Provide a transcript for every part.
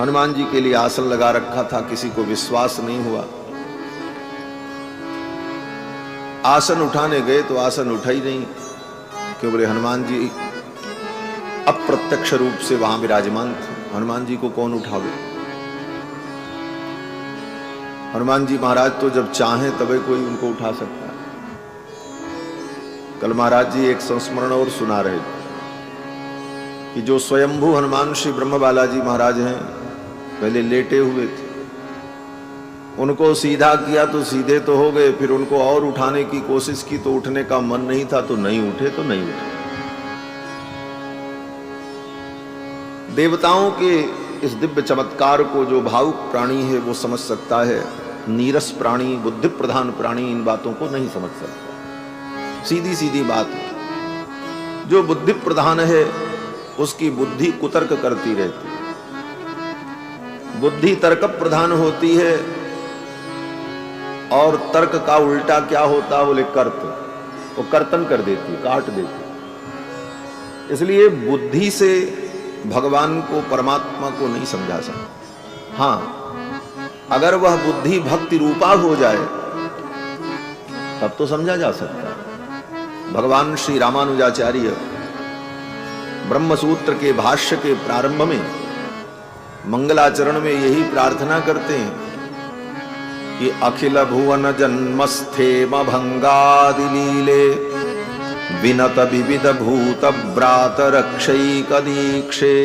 हनुमान जी के लिए आसन लगा रखा था, किसी को विश्वास नहीं हुआ। आसन उठाने गए तो आसन उठा ही नहीं, क्यों? बोले हनुमान जी अप्रत्यक्ष रूप से वहां विराजमान थे, हनुमान जी को कौन उठावे। हनुमान जी महाराज तो जब चाहें तभी कोई उनको उठा सकता है। कल महाराज जी एक संस्मरण और सुना रहे थे कि जो स्वयंभू हनुमान श्री ब्रह्म बालाजी महाराज हैं, पहले लेटे हुए थे, उनको सीधा किया तो सीधे तो हो गए, फिर उनको और उठाने की कोशिश की तो उठने का मन नहीं था, तो नहीं उठे तो नहीं उठे। देवताओं के इस दिव्य चमत्कार को जो भावुक प्राणी है वो समझ सकता है, नीरस प्राणी, बुद्धि प्रधान प्राणी इन बातों को नहीं समझ सकता। सीधी सीधी बात है, जो बुद्धि प्रधान है उसकी बुद्धि कुतर्क करती रहती है, बुद्धि तर्क प्रधान होती है, और तर्क का उल्टा क्या होता है? बोले कर्त, वो कर्तन कर देती, काट देती। इसलिए बुद्धि से भगवान को, परमात्मा को नहीं समझा सकता। हां, अगर वह बुद्धि भक्ति रूपा हो जाए तब तो समझा जा सकता है। भगवान श्री रामानुजाचार्य ब्रह्मसूत्र के भाष्य के प्रारंभ में मंगलाचरण में यही प्रार्थना करते हैं कि अखिल भुवन जन्मस्थेम भंगादिलीले विनत विविध भूत ब्रात रक्षैक दीक्षे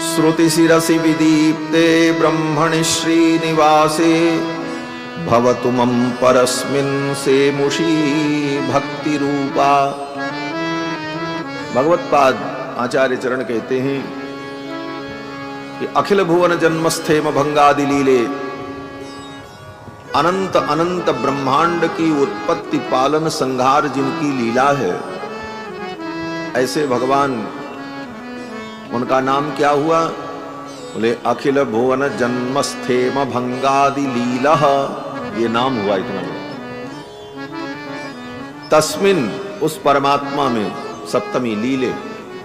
श्रुति शिरसि विदीप्ते ब्रह्मणि श्रीनिवासे भवतु मम परस्मिन् सेमुषी भक्ति रूपा। भगवत्पाद आचार्य चरण कहते हैं कि अखिल भुवन जन्मस्थेम भंगादिलीले, अनंत अनंत ब्रह्मांड की उत्पत्ति पालन संहार जिनकी लीला है, ऐसे भगवान, उनका नाम क्या हुआ? बोले अखिल भुवन जन्मस्थेम भंगादि लीला, ये नाम हुआ इतना। तस्मिन, उस परमात्मा में, सप्तमी लीले,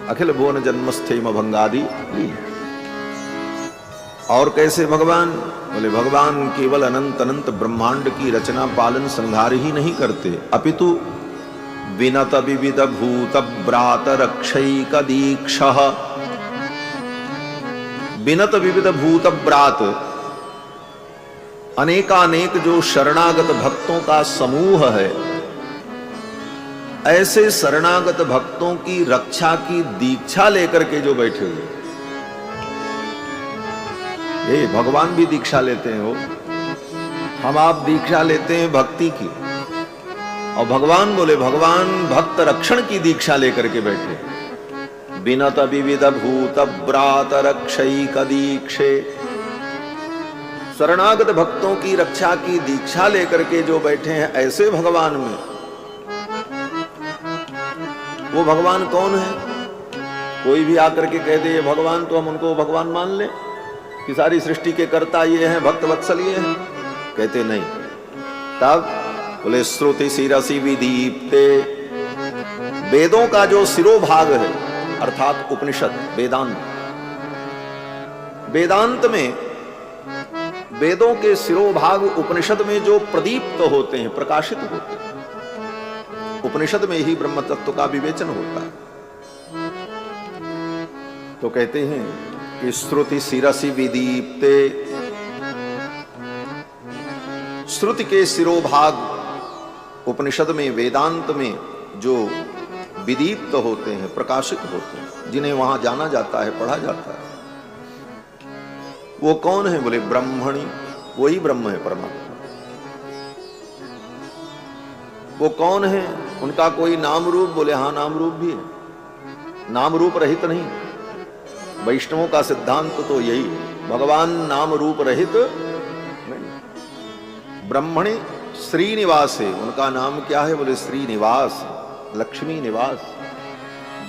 अखिल भुवन जन्मस्थेम भंगादि लीला। और कैसे भगवान? बोले भगवान केवल अनंत अनंत ब्रह्मांड की रचना पालन संहार ही नहीं करते, अपितु विनत विविध भूत ब्रात रक्षैक दीक्षः। विनत विविध भूत ब्रात, अनेकानेक जो शरणागत भक्तों का समूह है, ऐसे शरणागत भक्तों की रक्षा की दीक्षा लेकर के जो बैठे हुए, ये भगवान भी दीक्षा लेते हैं। वो हम आप दीक्षा लेते हैं भक्ति की, और भगवान बोले भगवान भक्त रक्षण की दीक्षा लेकर के बैठे। विनत विविध भूत ब्रात रक्षैक दीक्षे, शरणागत भक्तों की रक्षा की दीक्षा लेकर के जो बैठे हैं ऐसे भगवान में, वो भगवान कौन है? कोई भी आकर के कह दे ये भगवान, तो हम उनको भगवान मान लें कि सारी सृष्टि के कर्ता ये हैं, भक्त वत्सल ये हैं? कहते नहीं। तब बोले श्रुति शिरसि विदीप्ते, वेदों का जो सिरोभाग है अर्थात उपनिषद, वेदांत, वेदांत में वेदों के सिरोभाग उपनिषद में जो प्रदीप्त होते हैं, प्रकाशित होते हैं, उपनिषद में ही ब्रह्म तत्व का विवेचन होता है। तो कहते हैं कि श्रुति शिरसि विदीप्ते, श्रुति के सिरोभाग उपनिषद में, वेदांत में जो विदीप्त होते हैं, प्रकाशित होते हैं, जिन्हें वहां जाना जाता है, पढ़ा जाता है, वो कौन है? बोले ब्रह्मणि, वही ब्रह्म है, परमात्मा। वो कौन है? उनका कोई नाम रूप? बोले हाँ, नाम रूप भी है, नाम रूप रहित नहीं। वैष्णवों का सिद्धांत तो यही, भगवान नाम रूप रहित नहीं। ब्रह्मणि श्रीनिवासे, उनका नाम क्या है? बोले श्रीनिवास, लक्ष्मी निवास।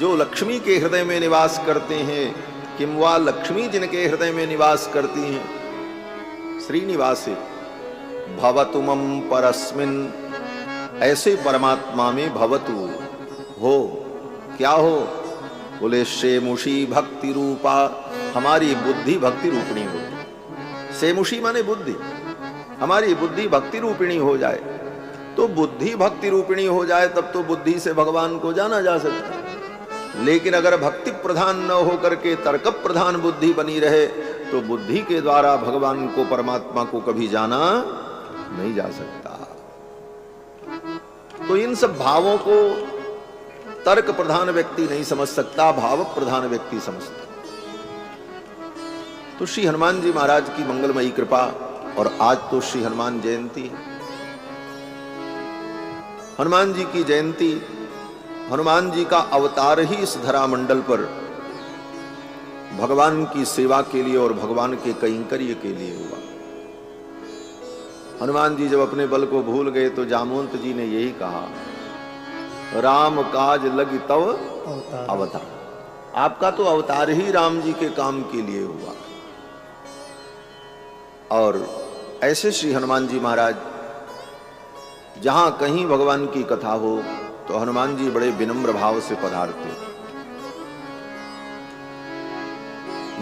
जो लक्ष्मी के हृदय में निवास करते हैं, किंवा लक्ष्मी जिनके हृदय में निवास करती हैं, श्रीनिवासे भवतु मम परस्मिन्, ऐसे परमात्मा में भवतु हो, क्या हो? बोले शेमुषी भक्ति रूपा, हमारी बुद्धि भक्ति रूपिणी हो जाए। सेमुषी माने बुद्धि, हमारी बुद्धि भक्ति रूपिणी हो जाए। तो बुद्धि भक्ति रूपिणी हो जाए तब तो बुद्धि से भगवान को जाना जा सकता है। लेकिन अगर भक्ति प्रधान न होकर के तर्क प्रधान बुद्धि बनी रहे तो बुद्धि के द्वारा भगवान को, परमात्मा को कभी जाना नहीं जा सकता। तो इन सब भावों को तर्क प्रधान व्यक्ति नहीं समझ सकता, भाव प्रधान व्यक्ति समझता। तो श्री हनुमान जी महाराज की मंगलमयी कृपा, और आज तो श्री हनुमान जयंती है। हनुमान जी की जयंती, हनुमान जी का अवतार ही इस धरा मंडल पर भगवान की सेवा के लिए और भगवान के कैंकर्य के लिए हुआ। हनुमान जी जब अपने बल को भूल गए तो जामवंत जी ने यही कहा, राम काज लगी तव अवतार। आपका तो अवतार ही राम जी के काम के लिए हुआ। और ऐसे श्री हनुमान जी महाराज, जहां कहीं भगवान की कथा हो तो हनुमान जी बड़े विनम्र भाव से पधारते।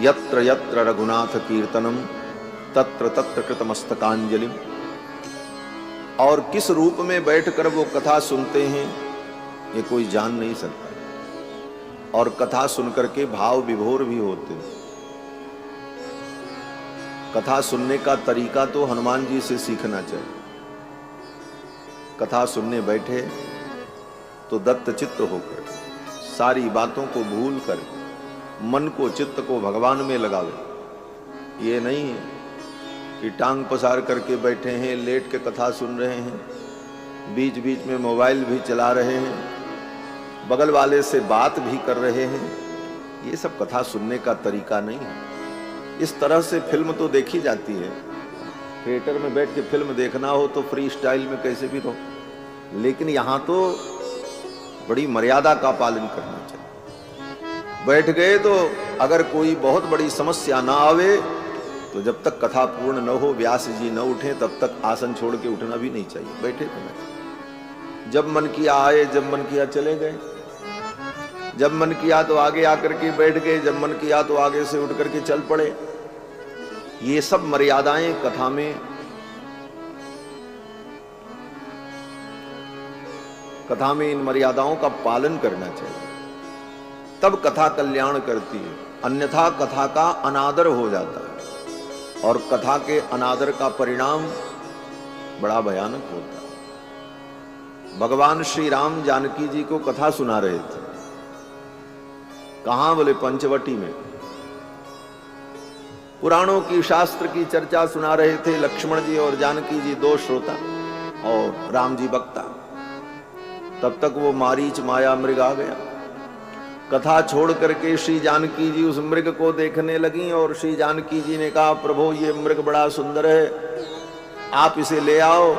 यत्र यत्र रघुनाथ कीर्तनम तत्र तत्र कृतमस्तकांजलिम। और किस रूप में बैठकर वो कथा सुनते हैं ये कोई जान नहीं सकता। और कथा सुनकर के भाव विभोर भी होते हैं। कथा सुनने का तरीका तो हनुमान जी से सीखना चाहिए। कथा सुनने बैठे तो दत्त चित्त होकर, सारी बातों को भूल कर मन को, चित्त को भगवान में लगावे। ये नहीं है कि टांग पसार करके बैठे हैं, लेट के कथा सुन रहे हैं, बीच बीच में मोबाइल भी चला रहे हैं, बगल वाले से बात भी कर रहे हैं। ये सब कथा सुनने का तरीका नहीं है। इस तरह से फिल्म तो देखी जाती है, थिएटर में बैठ के फिल्म देखना हो तो फ्री स्टाइल में कैसे भी रहो, लेकिन यहाँ तो बड़ी मर्यादा का पालन करना चाहिए। बैठ गए तो अगर कोई बहुत बड़ी समस्या ना आवे तो जब तक कथा पूर्ण न हो, व्यास जी न उठे, तब तक आसन छोड़ के उठना भी नहीं चाहिए। बैठे तो बैठे, जब मन किया आए, जब मन किया चले गए, जब मन किया तो आगे आकर के बैठ गए, जब मन किया तो आगे से उठ करके चल पड़े। ये सब मर्यादाएं कथा में, इन मर्यादाओं का पालन करना चाहिए, तब कथा कल्याण करती है। अन्यथा कथा का अनादर हो जाता है और कथा के अनादर का परिणाम बड़ा भयानक होता है। भगवान श्री राम जानकी जी को कथा सुना रहे थे। कहां? बोले पंचवटी में। पुराणों की, शास्त्र की चर्चा सुना रहे थे। लक्ष्मण जी और जानकी जी दो श्रोता और राम जी वक्ता। तब तक वो मारीच माया मृग आ गया। कथा छोड़ करके श्री जानकी जी उस मृग को देखने लगी और श्री जानकी जी ने कहा, प्रभु ये मृग बड़ा सुंदर है, आप इसे ले आओ।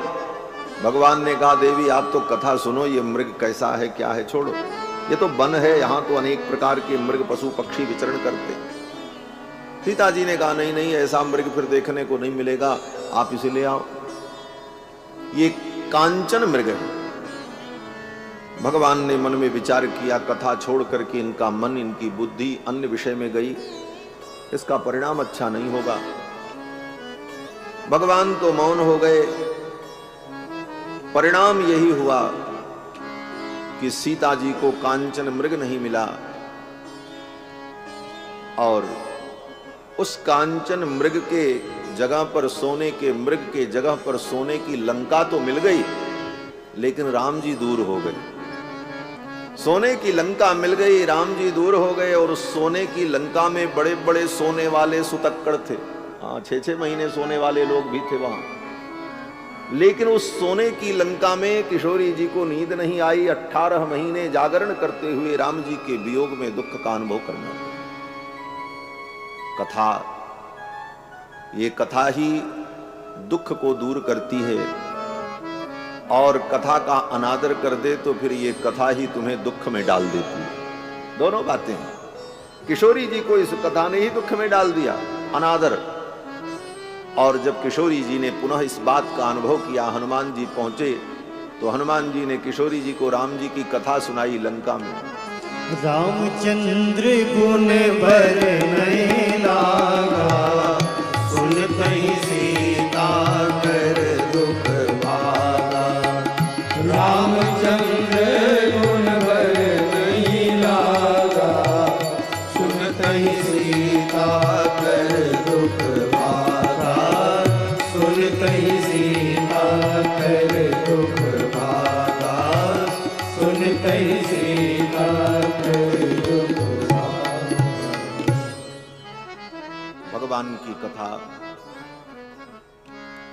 भगवान ने कहा, देवी आप तो कथा सुनो, ये मृग कैसा है, क्या है, छोड़ो, ये तो वन है, यहाँ तो अनेक प्रकार के मृग पशु पक्षी विचरण करते। सीता जी ने कहा, नहीं नहीं, ऐसा मृग फिर देखने को नहीं मिलेगा, आप इसे ले आओ। ये कांचन मृग है। भगवान ने मन में विचार किया, कथा छोड़ करके इनका मन, इनकी बुद्धि अन्य विषय में गई, इसका परिणाम अच्छा नहीं होगा। भगवान तो मौन हो गए। परिणाम यही हुआ कि सीता जी को कांचन मृग नहीं मिला और उस कांचन मृग के जगह पर, सोने के मृग के जगह पर सोने की लंका तो मिल गई, लेकिन राम जी दूर हो गए। सोने की लंका मिल गई, राम जी दूर हो गए और उस सोने की लंका में बड़े बड़े सोने वाले सुतक्कड़ थे। हाँ, 6-6 महीने सोने वाले लोग भी थे वहां। लेकिन उस सोने की लंका में किशोरी जी को नींद नहीं आई। 18 महीने जागरण करते हुए राम जी के वियोग में दुख का अनुभव करना। कथा, ये कथा ही दुख को दूर करती है और कथा का अनादर कर दे तो फिर ये कथा ही तुम्हें दुख में डाल देती है। दोनों बातें हैं। किशोरी जी को इस कथा ने ही दुख में डाल दिया, अनादर। और जब किशोरी जी ने पुनः इस बात का अनुभव किया, हनुमान जी पहुंचे तो हनुमान जी ने किशोरी जी को राम जी की कथा सुनाई लंका में। रामचंद्र गुण भर नहीं लागा, सुनतहि सीता कर दुख भागा। रामचंद्र गुण भर नहीं लागा, सुनतहि सीता कर दुख भागा। सुनतहि सीता कर दुख भागा, सुनतहि सीता कर दुख भागा। भगवान की कथा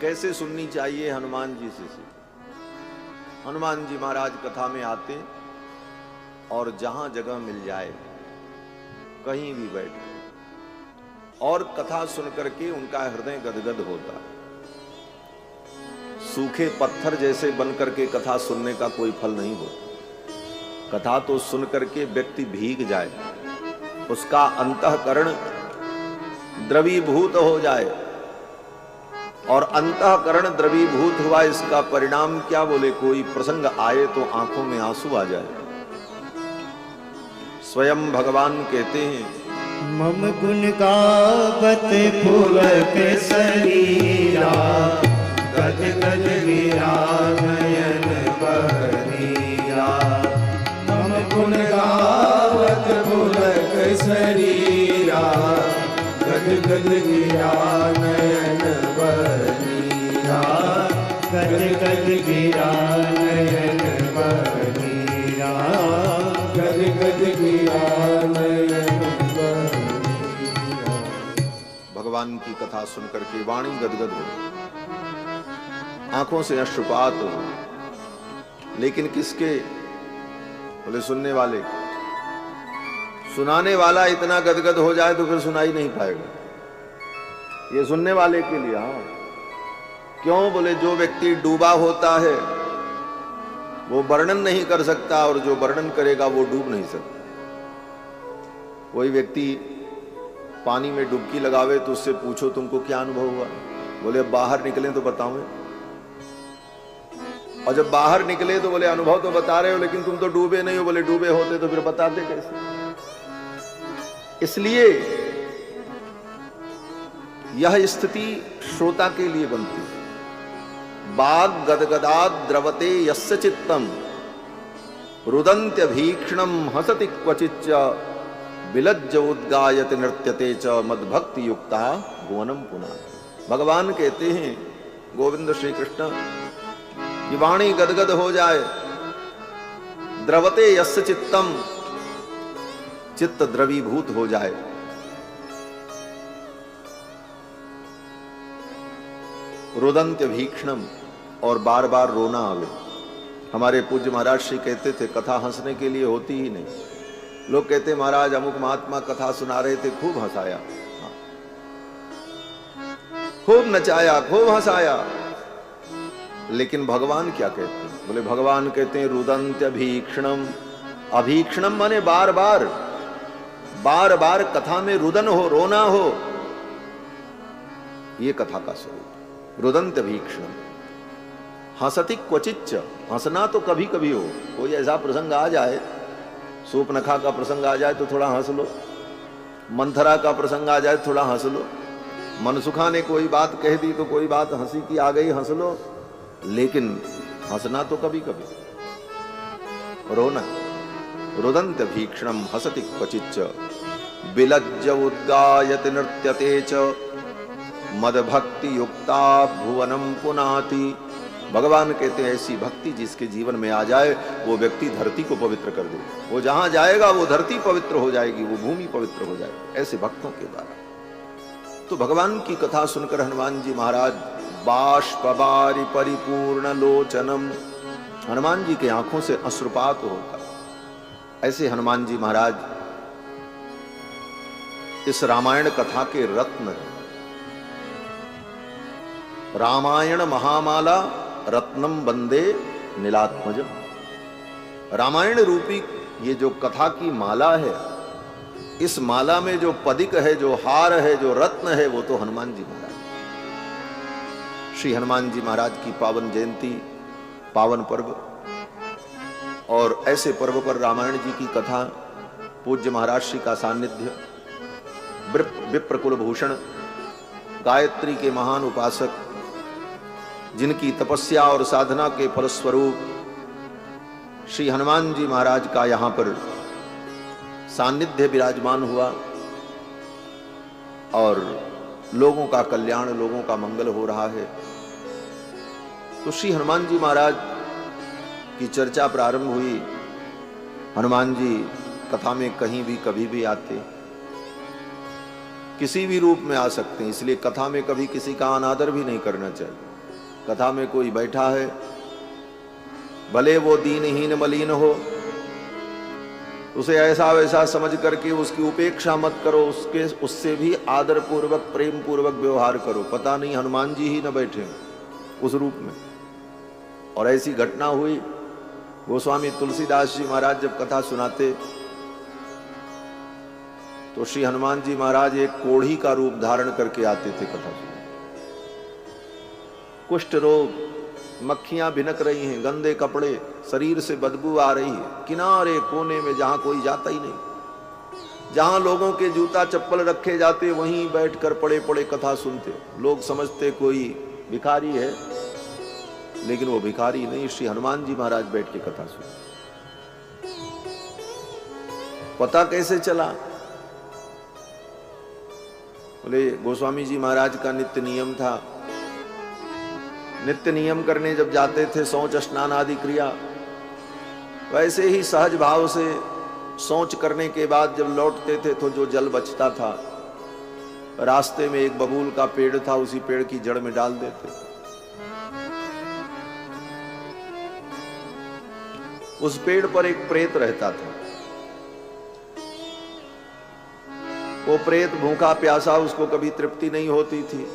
कैसे सुननी चाहिए, हनुमान जी से सीखो। हनुमान जी महाराज कथा में आते और जहां जगह मिल जाए कहीं भी बैठ और कथा सुन करके उनका हृदय गदगद होता। सूखे पत्थर जैसे बन करके कथा सुनने का कोई फल नहीं होता। कथा तो सुन करके व्यक्ति भीग जाए, उसका अंतःकरण द्रवीभूत हो जाए, और अंतःकरण द्रवीभूत हुआ इसका परिणाम क्या, बोले कोई प्रसंग आए तो आंखों में आंसू आ जाए। स्वयं भगवान कहते हैं, मम गुण गावत पुलक शरीरा, गद गद गिरा नयन बहरीरा। मम गुण गावत पुलक शरीरा, गद गद गिरा नयन बहरीरा। गद गद गिरा नयन बहरीरा। गद गद गिरा नयन बहरीरा। भगवान की कथा सुन करके वाणी गदगद हो, आंखों से अश्रुपात हो, लेकिन किसके, बोले सुनने वाले। सुनाने वाला इतना गदगद हो जाए तो फिर सुनाई नहीं पाएगा। ये सुनने वाले के लिए। हाँ, क्यों, बोले जो व्यक्ति डूबा होता है वो वर्णन नहीं कर सकता, और जो वर्णन करेगा वो डूब नहीं सकता। कोई व्यक्ति पानी में डुबकी लगावे तो उससे पूछो तुमको क्या अनुभव हुआ, बोले बाहर निकले तो बताओ। और जब बाहर निकले तो बोले अनुभव तो बता रहे हो, लेकिन तुम तो डूबे नहीं हो। बोले डूबे होते तो फिर बताते कैसे। इसलिए यह स्थिति श्रोता के लिए बनती है। बाग गदगदाद द्रवते यस्य चित्तम, रुदंत्य भीक्षणम हसति क्वचिच्च, विलज्ज उद्गायत नृत्यते च मद्भक्ति युक्ता भुवनम पुनः। भगवान कहते हैं, गोविंद श्री कृष्ण, कि वाणी गदगद हो जाए, द्रवते यस्य चित्तम, चित्त द्रवीभूत हो जाए, रुदंत्य भीक्षणम, और बार बार रोना आवे। हमारे पूज्य महाराज श्री कहते थे, कथा हंसने के लिए होती ही नहीं। लोग कहते महाराज अमुक महात्मा कथा सुना रहे थे, खूब हंसाया, खूब नचाया, खूब हंसाया। लेकिन भगवान क्या कहते हैं, बोले भगवान कहते हैं रुदंत्य भीक्षणम। अभीक्षणम माने बार बार, बार बार कथा में रुदन हो, रोना हो, ये कथा का स्वरूप। रुदंत्य भीक्षणम, हंसति क्वचिच्च, हंसना तो कभी कभी हो। कोई ऐसा प्रसंग आ जाए, सूपनखा का प्रसंग आ जाए तो थोड़ा हंस लो, मंथरा का प्रसंग आ जाए थोड़ा हंस लो, मनसुखा ने कोई बात कह दी तो कोई बात हंसी की आ गई, हंस लो। लेकिन हंसना तो कभी कभी, रोना। रुदंत्य भीक्षणम हसति क्वचिच्च, विलज्ज उद्गायति नृत्यते च मदभक्ति युक्ता भुवनम पुनाति। भगवान कहते हैं ऐसी भक्ति जिसके जीवन में आ जाए वो व्यक्ति धरती को पवित्र कर दे। वो जहां जाएगा वो धरती पवित्र हो जाएगी, वो भूमि पवित्र हो जाएगी, ऐसे भक्तों के द्वारा। तो भगवान की कथा सुनकर हनुमान जी महाराज बाष्पबारि परिपूर्ण लोचनम, हनुमान जी के आंखों से अश्रुपात होता। ऐसे हनुमान जी महाराज इस रामायण कथा के रत्न हैं। रामायण महामाला रत्नम वंदे नीलात्मजम। रामायण रूपी ये जो कथा की माला है, इस माला में जो पदिक है, जो हार है, जो रत्न है, वो तो हनुमान जी महाराज। श्री हनुमान जी महाराज की पावन जयंती, पावन पर्व, और ऐसे पर्व पर रामायण जी की कथा पूज्य महाराज श्री का सानिध्य, विप्र कुलभूषण, गायत्री के महान उपासक, जिनकी तपस्या और साधना के फलस्वरूप श्री हनुमान जी महाराज का यहाँ पर सानिध्य विराजमान हुआ और लोगों का कल्याण, लोगों का मंगल हो रहा है। तो श्री हनुमान जी महाराज की चर्चा प्रारंभ हुई। हनुमान जी कथा में कहीं भी कभी भी आते, किसी भी रूप में आ सकते हैं, इसलिए कथा में कभी किसी का अनादर भी नहीं करना चाहिए। कथा में कोई बैठा है, भले वो दीनहीन मलिन हो, उसे ऐसा वैसा समझ करके उसकी उपेक्षा मत करो, उससे भी आदर पूर्वक प्रेम पूर्वक व्यवहार करो। पता नहीं हनुमान जी ही न बैठे उस रूप में। और ऐसी घटना हुई, गोस्वामी तुलसीदास जी महाराज जब कथा सुनाते तो श्री हनुमान जी महाराज एक कोढ़ी का रूप धारण करके आते थे कथा सुनने। कुष्ठ रोग, मक्खियां भिनक रही हैं, गंदे कपड़े, शरीर से बदबू आ रही है, किनारे कोने में जहां कोई जाता ही नहीं, जहां लोगों के जूता चप्पल रखे जाते वहीं बैठकर पड़े पड़े कथा सुनते। लोग समझते कोई भिखारी है, लेकिन वो भिखारी नहीं, श्री हनुमान जी महाराज बैठ के कथा सुनते। पता कैसे चला? बोले गोस्वामी जी महाराज का नित्य नियम था, नित्य नियम करने जब जाते थे, शौच स्नान आदि क्रिया, वैसे ही सहज भाव से शौच करने के बाद जब लौटते थे तो जो जल बचता था, रास्ते में एक बबूल का पेड़ था, उसी पेड़ की जड़ में डाल देते। उस पेड़ पर एक प्रेत रहता था। वो प्रेत भूखा प्यासा, उसको कभी तृप्ति नहीं होती थी,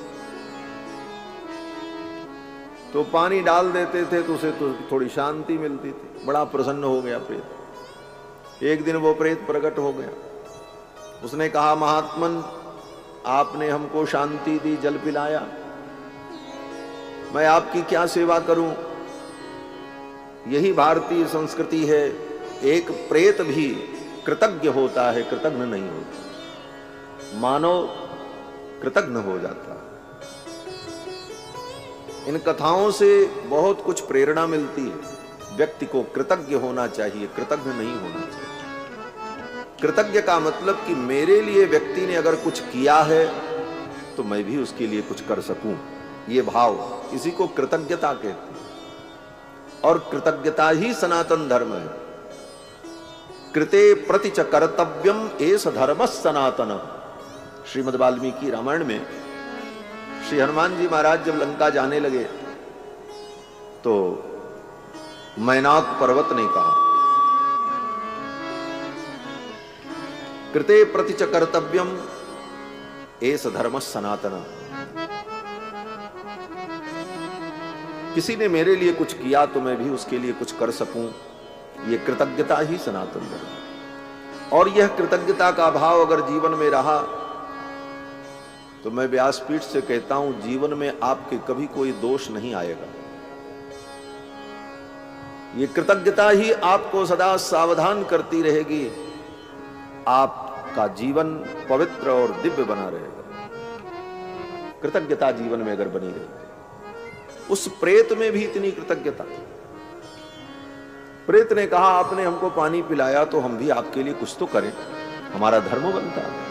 तो पानी डाल देते थे तो उसे तो थोड़ी शांति मिलती थी। बड़ा प्रसन्न हो गया प्रेत। एक दिन वो प्रेत प्रकट हो गया। उसने कहा, महात्मन आपने हमको शांति दी, जल पिलाया, मैं आपकी क्या सेवा करूं? यही भारतीय संस्कृति है, एक प्रेत भी कृतज्ञ होता है, कृतज्ञ नहीं होता। मानव कृतज्ञ हो जाता है। इन कथाओं से बहुत कुछ प्रेरणा मिलती है। व्यक्ति को कृतज्ञ होना चाहिए, कृतज्ञ नहीं होना चाहिए। कृतज्ञ का मतलब कि मेरे लिए व्यक्ति ने अगर कुछ किया है तो मैं भी उसके लिए कुछ कर सकूं, ये भाव, इसी को कृतज्ञता कहते हैं। और कृतज्ञता ही सनातन धर्म है। कृते प्रति च कर्तव्यम एष धर्म सनातन। श्रीमद् वाल्मीकि रामायण में श्री हनुमान जी महाराज जब लंका जाने लगे तो मैनाक पर्वत ने कहा, कृते प्रति च कर्तव्यम एष धर्म सनातन। किसी ने मेरे लिए कुछ किया तो मैं भी उसके लिए कुछ कर सकूं, ये कृतज्ञता ही सनातन धर्म। और यह कृतज्ञता का भाव अगर जीवन में रहा तो मैं व्यासपीठ से कहता हूं, जीवन में आपके कभी कोई दोष नहीं आएगा। ये कृतज्ञता ही आपको सदा सावधान करती रहेगी, आपका जीवन पवित्र और दिव्य बना रहेगा। कृतज्ञता जीवन में अगर बनी रहे। उस प्रेत में भी इतनी कृतज्ञता। प्रेत ने कहा, आपने हमको पानी पिलाया तो हम भी आपके लिए कुछ तो करें, हमारा धर्म बनता है।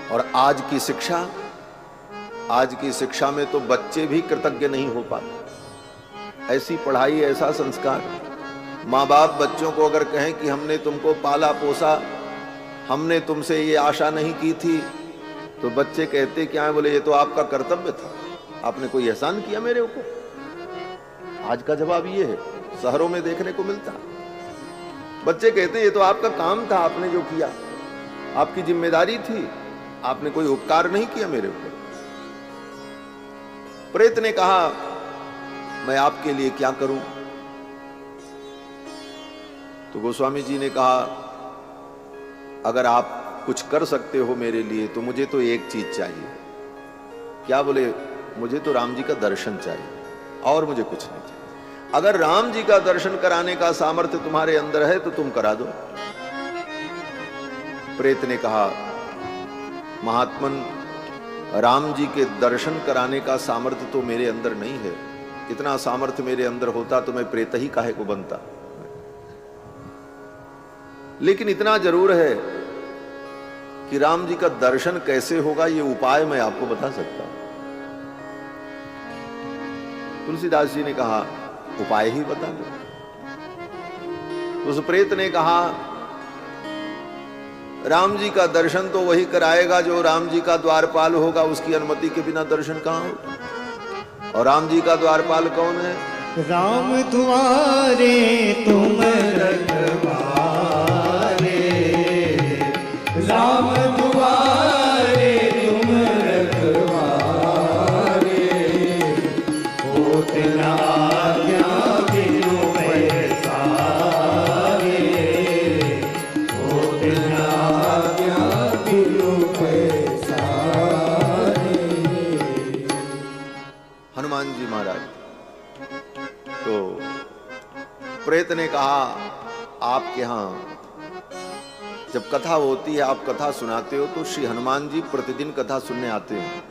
और आज की शिक्षा में तो बच्चे भी कृतज्ञ नहीं हो पाते। ऐसी पढ़ाई, ऐसा संस्कार। माँ बाप बच्चों को अगर कहें कि हमने तुमको पाला पोसा, हमने तुमसे ये आशा नहीं की थी, तो बच्चे कहते क्या है? बोले ये तो आपका कर्तव्य था, आपने कोई एहसान किया मेरे ऊपर। आज का जवाब ये है, शहरों में देखने को मिलता। बच्चे कहते ये तो आपका काम था, आपने जो किया, आपकी जिम्मेदारी थी, आपने कोई उपकार नहीं किया मेरे ऊपर। प्रेत ने कहा, मैं आपके लिए क्या करूं? तो गोस्वामी जी ने कहा, अगर आप कुछ कर सकते हो मेरे लिए तो मुझे तो एक चीज चाहिए। क्या? बोले मुझे तो राम जी का दर्शन चाहिए और मुझे कुछ नहीं चाहिए। अगर राम जी का दर्शन कराने का सामर्थ्य तुम्हारे अंदर है तो तुम करा दो। प्रेत ने कहा, महात्मन, राम जी के दर्शन कराने का सामर्थ्य तो मेरे अंदर नहीं है। इतना सामर्थ्य मेरे अंदर होता तो मैं प्रेत ही काहे को बनता। लेकिन इतना जरूर है कि राम जी का दर्शन कैसे होगा, ये उपाय मैं आपको बता सकता हूं। तुलसीदास जी ने कहा, उपाय ही बता दो। उस प्रेत ने कहा, राम जी का दर्शन तो वही कराएगा जो राम जी का द्वारपाल होगा, उसकी अनुमति के बिना दर्शन कहां होगा। और राम जी का द्वारपाल कौन है? राम तुम्हारे तुम रखवारे, राम तुम्हारे तुम रखवारे, होत न आज्ञा बिनु पैसारे, होत न आज्ञा बिनु पैसारे। हनुमान जी महाराज। तो प्रेत ने कहा, आपके यहां जब कथा होती है, आप कथा सुनाते हो, तो श्री हनुमान जी प्रतिदिन कथा सुनने आते हैं।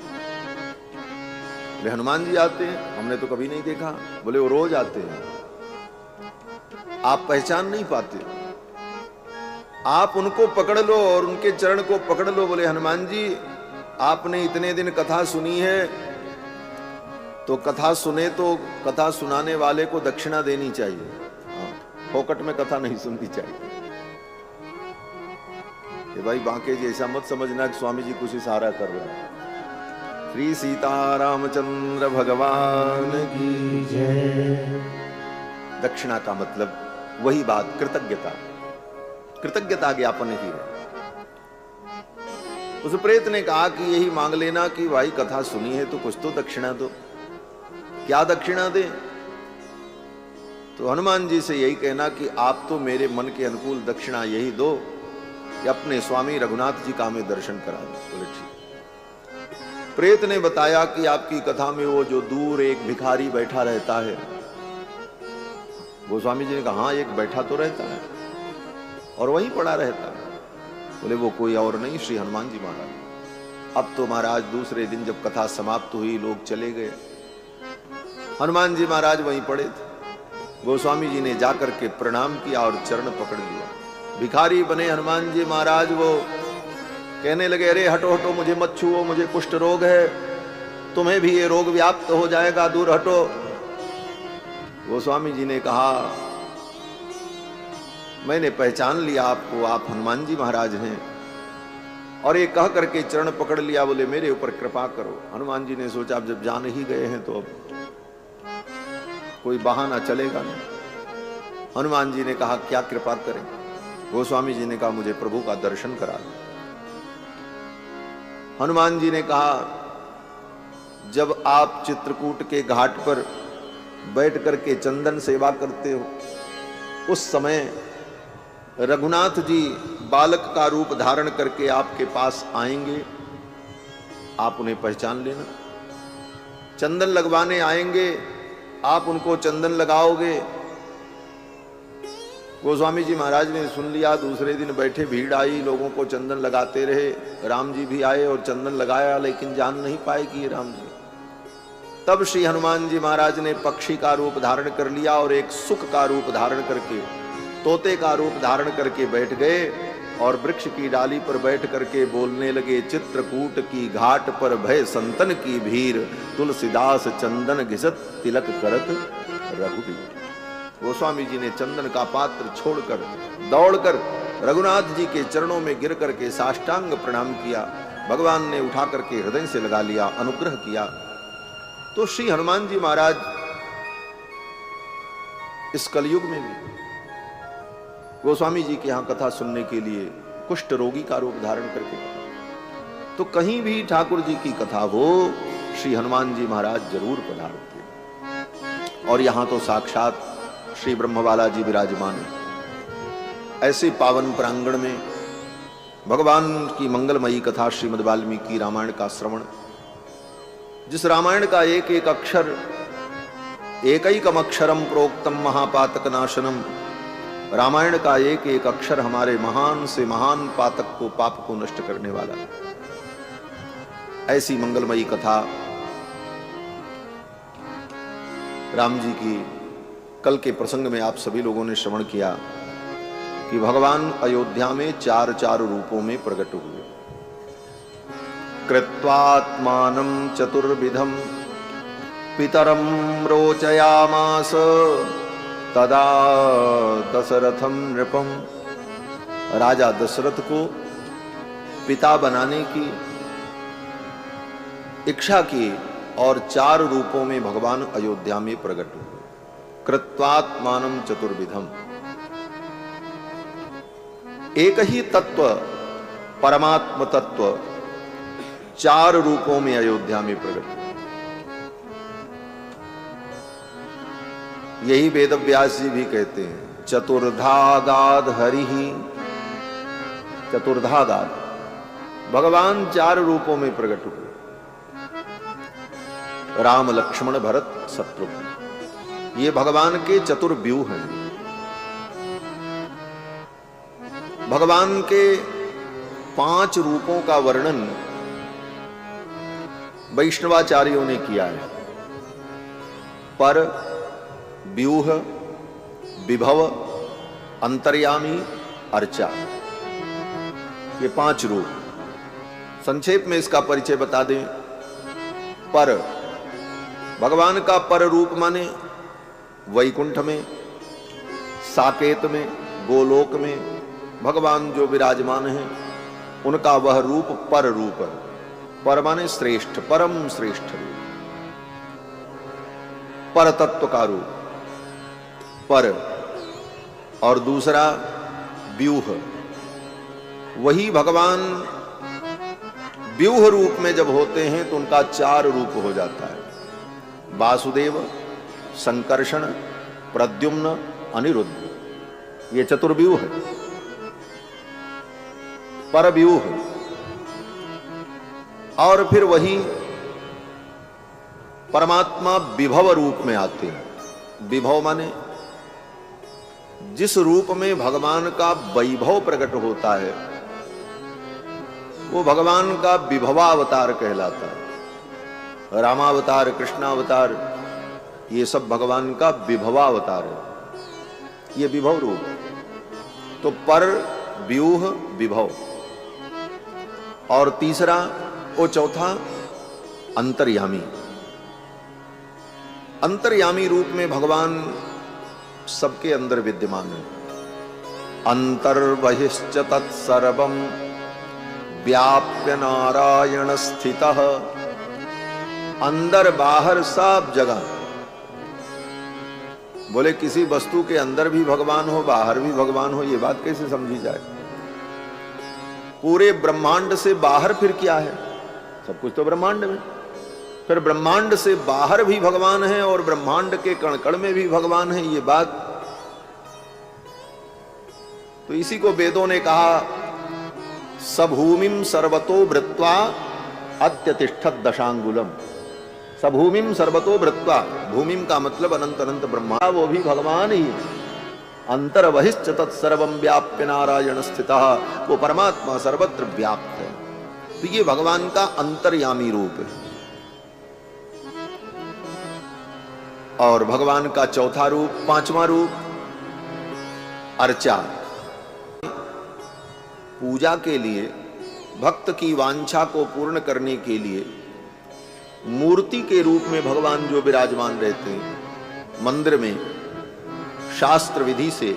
बोले, हनुमान जी आते हैं? हमने तो कभी नहीं देखा। बोले, वो रोज आते हैं, आप पहचान नहीं पाते। आप उनको पकड़ लो और उनके चरण को पकड़ लो। बोले, हनुमान जी, आपने इतने दिन कथा सुनी है, तो कथा सुने तो कथा सुनाने वाले को दक्षिणा देनी चाहिए। फोकट में कथा नहीं सुननी चाहिए। कि भाई बांके जी ऐसा मत समझना कि स्वामी जी कुछ इशारा कर रहे हैं। श्री सीतारामचंद्र भगवान की जय। दक्षिणा का मतलब वही बात, कृतज्ञता, कृतज्ञता ज्ञापन ही है। उस प्रेत ने कहा कि यही मांग लेना कि भाई कथा सुनी है तो कुछ तो दक्षिणा दो। क्या दक्षिणा दे? तो हनुमान जी से यही कहना कि आप तो मेरे मन के अनुकूल दक्षिणा यही दो कि अपने स्वामी रघुनाथ जी का हमें दर्शन करा दो। बोले, ठीक। प्रेत ने बताया कि आपकी कथा में वो जो दूर एक भिखारी बैठा रहता है, गोस्वामी जी ने कहा, हाँ, एक बैठा तो रहता है और वहीं पड़ा रहता है। बोले, वो कोई और नहीं, श्री हनुमान जी महाराज। अब तो महाराज दूसरे दिन जब कथा समाप्त हुई, लोग चले गए, हनुमान जी महाराज वहीं पड़े थे। गोस्वामी जी ने जाकर के प्रणाम किया और चरण पकड़ लिया। भिखारी बने हनुमान जी महाराज, वो कहने लगे, अरे हटो हटो, मुझे मत छुओ, मुझे कुष्ठ रोग है, तुम्हें भी ये रोग व्याप्त हो जाएगा, दूर हटो। गोस्वामी जी ने कहा, मैंने पहचान लिया आपको, आप हनुमान जी महाराज हैं। और ये कह करके चरण पकड़ लिया। बोले, मेरे ऊपर कृपा करो। हनुमान जी ने सोचा, अब जब जान ही गए हैं तो अब कोई बहाना चलेगा नहीं। हनुमान जी ने कहा, क्या कृपा करें? गोस्वामी जी ने कहा, मुझे प्रभु का दर्शन करा दो। हनुमान जी ने कहा, जब आप चित्रकूट के घाट पर बैठ करके चंदन सेवा करते हो, उस समय रघुनाथ जी बालक का रूप धारण करके आपके पास आएंगे, आप उन्हें पहचान लेना। चंदन लगवाने आएंगे, आप उनको चंदन लगाओगे। गोस्वामी जी महाराज ने सुन लिया। दूसरे दिन बैठे, भीड़ आई, लोगों को चंदन लगाते रहे। राम जी भी आए और चंदन लगाया, लेकिन जान नहीं पाए कि ये राम जी। तब श्री हनुमान जी महाराज ने पक्षी का रूप धारण कर लिया और एक सुख का रूप धारण करके, तोते का रूप धारण करके बैठ गए और वृक्ष की डाली पर बैठ करके बोलने लगे, चित्रकूट की घाट पर भय संतन की भीड़, तुलसीदास चंदन घिसत तिलक करत रघुबीर। गोस्वामी जी ने चंदन का पात्र छोड़कर दौड़कर रघुनाथ जी के चरणों में गिर करके साष्टांग प्रणाम किया। भगवान ने उठा करके हृदय से लगा लिया, अनुग्रह किया। तो श्री हनुमान जी महाराज इस कलयुग में भी गोस्वामी जी के यहां कथा सुनने के लिए कुष्ठ रोगी का रूप धारण करके, तो कहीं भी ठाकुर जी की कथा हो, श्री हनुमान जी महाराज जरूर पधारते। और यहां तो साक्षात श्री ब्रह्मवाला जी विराजमान है। ऐसे पावन प्रांगण में भगवान की मंगलमयी कथा श्रीमद् वाल्मीकि रामायण का श्रवण, जिस रामायण का एक एक अक्षर एकैकम अक्षरम प्रोक्तम महापातक नाशनम, रामायण का एक एक अक्षर हमारे महान से महान पातक को, पाप को नष्ट करने वाला है। ऐसी मंगलमयी कथा राम जी की कल के प्रसंग में आप सभी लोगों ने श्रवण किया कि भगवान अयोध्या में चार चार रूपों में प्रकट हुए। कृत्वात्मानं चतुर्विधम पितरम रोचयामास तदा दशरथम नृपम, राजा दशरथ को पिता बनाने की इच्छा की और चार रूपों में भगवान अयोध्या में प्रकट हुए। कृत्वात्मानं चतुर्विधम, एक ही तत्व परमात्म तत्व चार रूपों में अयोध्या में प्रकट हुए। यही वेदव्यास जी भी कहते हैं, चतुर्धागाद हरिहि, चतुर्धागाद, भगवान चार रूपों में प्रकट हुए। राम लक्ष्मण भरत शत्रुघ्न, ये भगवान के चतुर्व्यूह हैं। भगवान के 5 रूपों का वर्णन वैष्णवाचार्यों ने किया है। पर, व्यूह, विभव, अंतर्यामी, अर्चा, ये 5 रूप। संक्षेप में इसका परिचय बता दें। पर, भगवान का पर रूप माने वैकुंठ में, साकेत में, गोलोक में भगवान जो विराजमान हैं उनका वह रूप पर रूप है। पर माने श्रेष्ठ, परम श्रेष्ठ रूप, पर तत्व का रूप पर। और दूसरा व्यूह, वही भगवान व्यूह रूप में जब होते हैं तो उनका 4 रूप हो जाता है। वासुदेव, संकर्षण, प्रद्युम्न, अनिरुद्ध, ये चतुर्व्यूह है। परव्यूह, और फिर वही परमात्मा विभव रूप में आते हैं। विभव माने जिस रूप में भगवान का वैभव प्रकट होता है वो भगवान का विभवावतार कहलाता है। रामावतार, कृष्णावतार, ये सब भगवान का विभवावतार है, ये विभव रूप। तो पर, व्यूह, विभव। और तीसरा वो चौथा अंतर्यामी। अंतर्यामी रूप में भगवान सबके अंदर विद्यमान है। अंतर्बहिश्च तत्सर्वं व्याप्य नारायण स्थितः, अंदर बाहर सब जगह। बोले किसी वस्तु के अंदर भी भगवान हो, बाहर भी भगवान हो, ये बात कैसे समझी जाए? पूरे ब्रह्मांड से बाहर फिर क्या है? सब कुछ तो ब्रह्मांड में। फिर ब्रह्मांड से बाहर भी भगवान है और ब्रह्मांड के कण कण में भी भगवान है, ये बात तो इसी को वेदों ने कहा, सभूमिम सर्वतो वृत्वा अत्यतिष्ठत दशांगुलम। सभूमिम सर्वतो वृत्वा, भूमिम का मतलब अनंत अनंत ब्रह्मांड, वो भी भगवान ही। अंतर्बहिश्च तत्सर्वं व्याप्य नारायण स्थितः, वो परमात्मा सर्वत्र व्याप्त है। तो ये भगवान का अंतर्यामी रूप है। और भगवान का चौथा रूप, 5वां रूप अर्चा। पूजा के लिए, भक्त की वांछा को पूर्ण करने के लिए मूर्ति के रूप में भगवान जो विराजमान रहते हैं, मंदिर में शास्त्र विधि से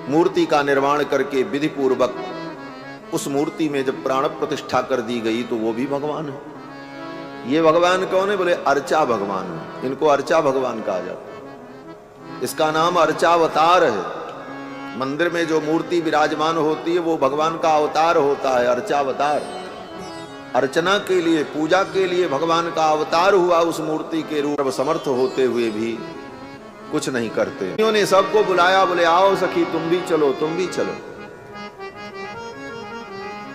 मूर्ति का निर्माण करके विधि पूर्वक उस मूर्ति में जब प्राण प्रतिष्ठा कर दी गई तो वो भी भगवान है। ये भगवान कौन है? बोले अर्चा भगवान है। इनको अर्चा भगवान कहा जाता है। इसका नाम अर्चावतार है। मंदिर में जो मूर्ति विराजमान होती है वो भगवान का अवतार होता है, अर्चावतार। अर्चना के लिए, पूजा के लिए भगवान का अवतार हुआ उस मूर्ति के रूप। समर्थ होते हुए भी कुछ नहीं करते। उन्होंने सबको बुलाया, बोले आओ सखी तुम भी चलो, तुम भी चलो।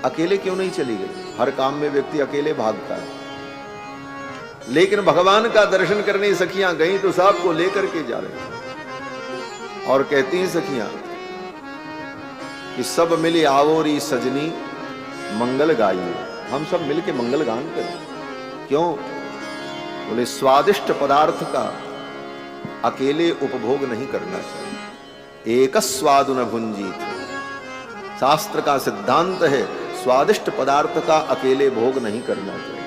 अकेले क्यों नहीं चली गई? हर काम में व्यक्ति अकेले भागता है। लेकिन भगवान का दर्शन करने सखियां गई तो सबको लेकर के जा रही और कहती हैं सखियां कि सब मिले आवोरी सजनी मंगल गाइए, हम सब मिलके मंगल गान करें। क्यों? बोले स्वादिष्ट पदार्थ का अकेले उपभोग नहीं करना चाहिए, एक स्वाद न भुंजीत। शास्त्र का सिद्धांत है स्वादिष्ट पदार्थ का अकेले भोग नहीं करना चाहिए,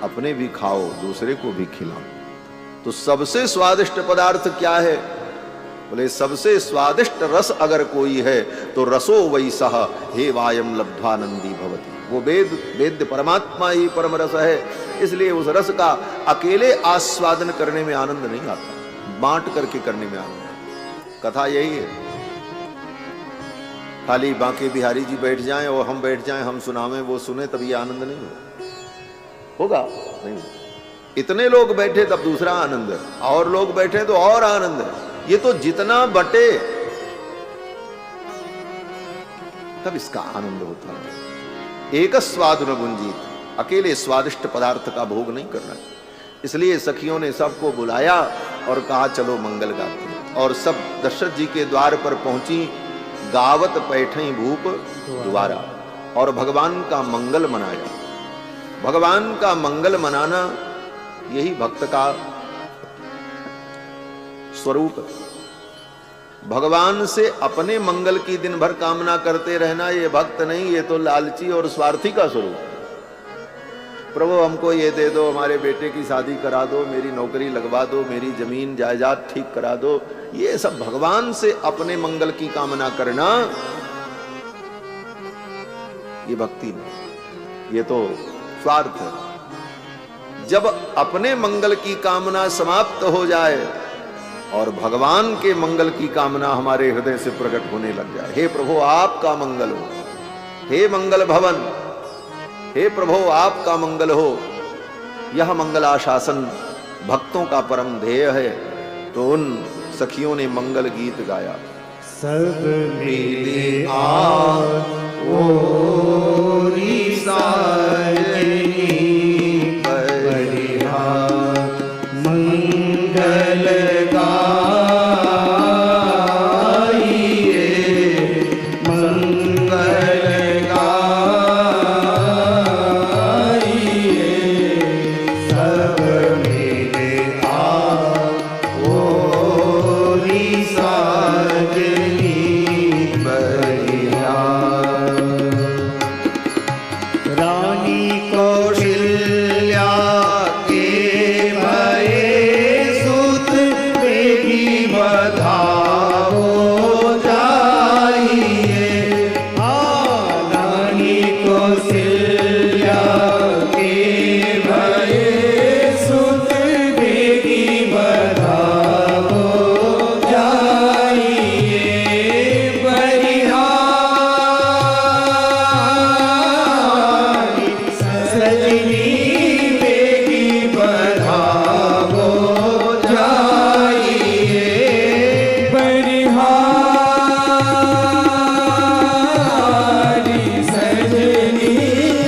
अपने भी खाओ दूसरे को भी खिलाओ। तो सबसे स्वादिष्ट पदार्थ क्या है? बोले सबसे स्वादिष्ट रस अगर कोई है तो रसो वैसह हे वायम लब्ध्वानंदी भवति। वो वेद्य परमात्मा ही परम रस है, इसलिए उस रस का अकेले आस्वादन करने में आनंद नहीं आता, बांट करके करने में आनंद आता। कथा यही है। खाली बांके बिहारी जी बैठ जाएं और हम बैठ जाएं, हम सुनावें वो सुने, तब ये आनंद नहीं होगा नहीं। इतने लोग बैठे तब दूसरा आनंद है, और लोग बैठे तो और आनंद है। ये तो जितना बटे तब इसका आनंद होता है। एक स्वाद न गुंजीत, अकेले स्वादिष्ट पदार्थ का भोग नहीं करना। इसलिए सखियों ने सबको बुलाया और कहा चलो मंगल गाते हैं। और सब दशरथ जी के द्वार पर पहुंची, गावत पैठई भूप द्वारा, और भगवान का मंगल मनाया। भगवान का मंगल मनाना यही भक्त का स्वरूप है। भगवान से अपने मंगल की दिन भर कामना करते रहना ये भक्त नहीं, ये तो लालची और स्वार्थी का स्वरूप है। प्रभु हमको ये दे दो, हमारे बेटे की शादी करा दो, मेरी नौकरी लगवा दो, मेरी जमीन जायदाद ठीक करा दो, ये सब भगवान से अपने मंगल की कामना करना ये भक्ति नहीं, ये तो स्वार्थ है। जब अपने मंगल की कामना समाप्त हो जाए और भगवान के मंगल की कामना हमारे हृदय से प्रकट होने लग जाए, हे प्रभु आपका मंगल हो, हे मंगल भवन, हे प्रभु आपका मंगल हो, यह मंगलाशासन भक्तों का परम ध्येय है। तो उन सखियों ने मंगल गीत गाया। सब मिले ओरी साजनी बढ़िया मंगल सजनी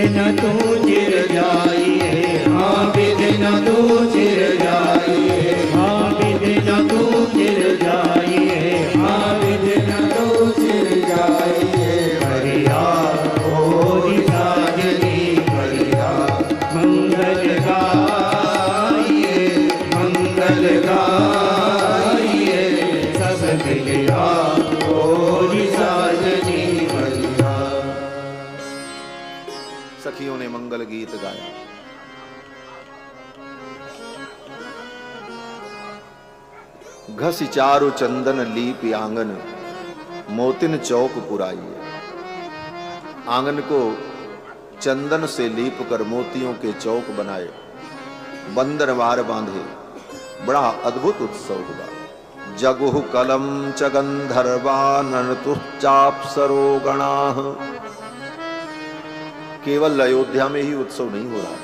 न तू चिर जाइए, हाँ विधि न तू चिर जाइए, हाँ विधि न तू चिर जाइए, हाँ विधि न तू चिर जाइए। बढ़िया होरी साजनी बढ़िया, मंगल गाइए, मंगल गाइए, सब मिलिया होरी साजनी बढ़िया। सखियों ने मंगल गीत गाया। घस चारु चंदन लीप आंगन, मोतिन चौक पुराइए। आंगन को चंदन से लीप कर मोतियों के चौक बनाए, बंदरवार बांधे। बड़ा अद्भुत उत्सव हुआ। जगुह कलम च गंधर्वा नर्तुश्चाप्सरो गणाः। केवल अयोध्या में ही उत्सव नहीं हो रहा,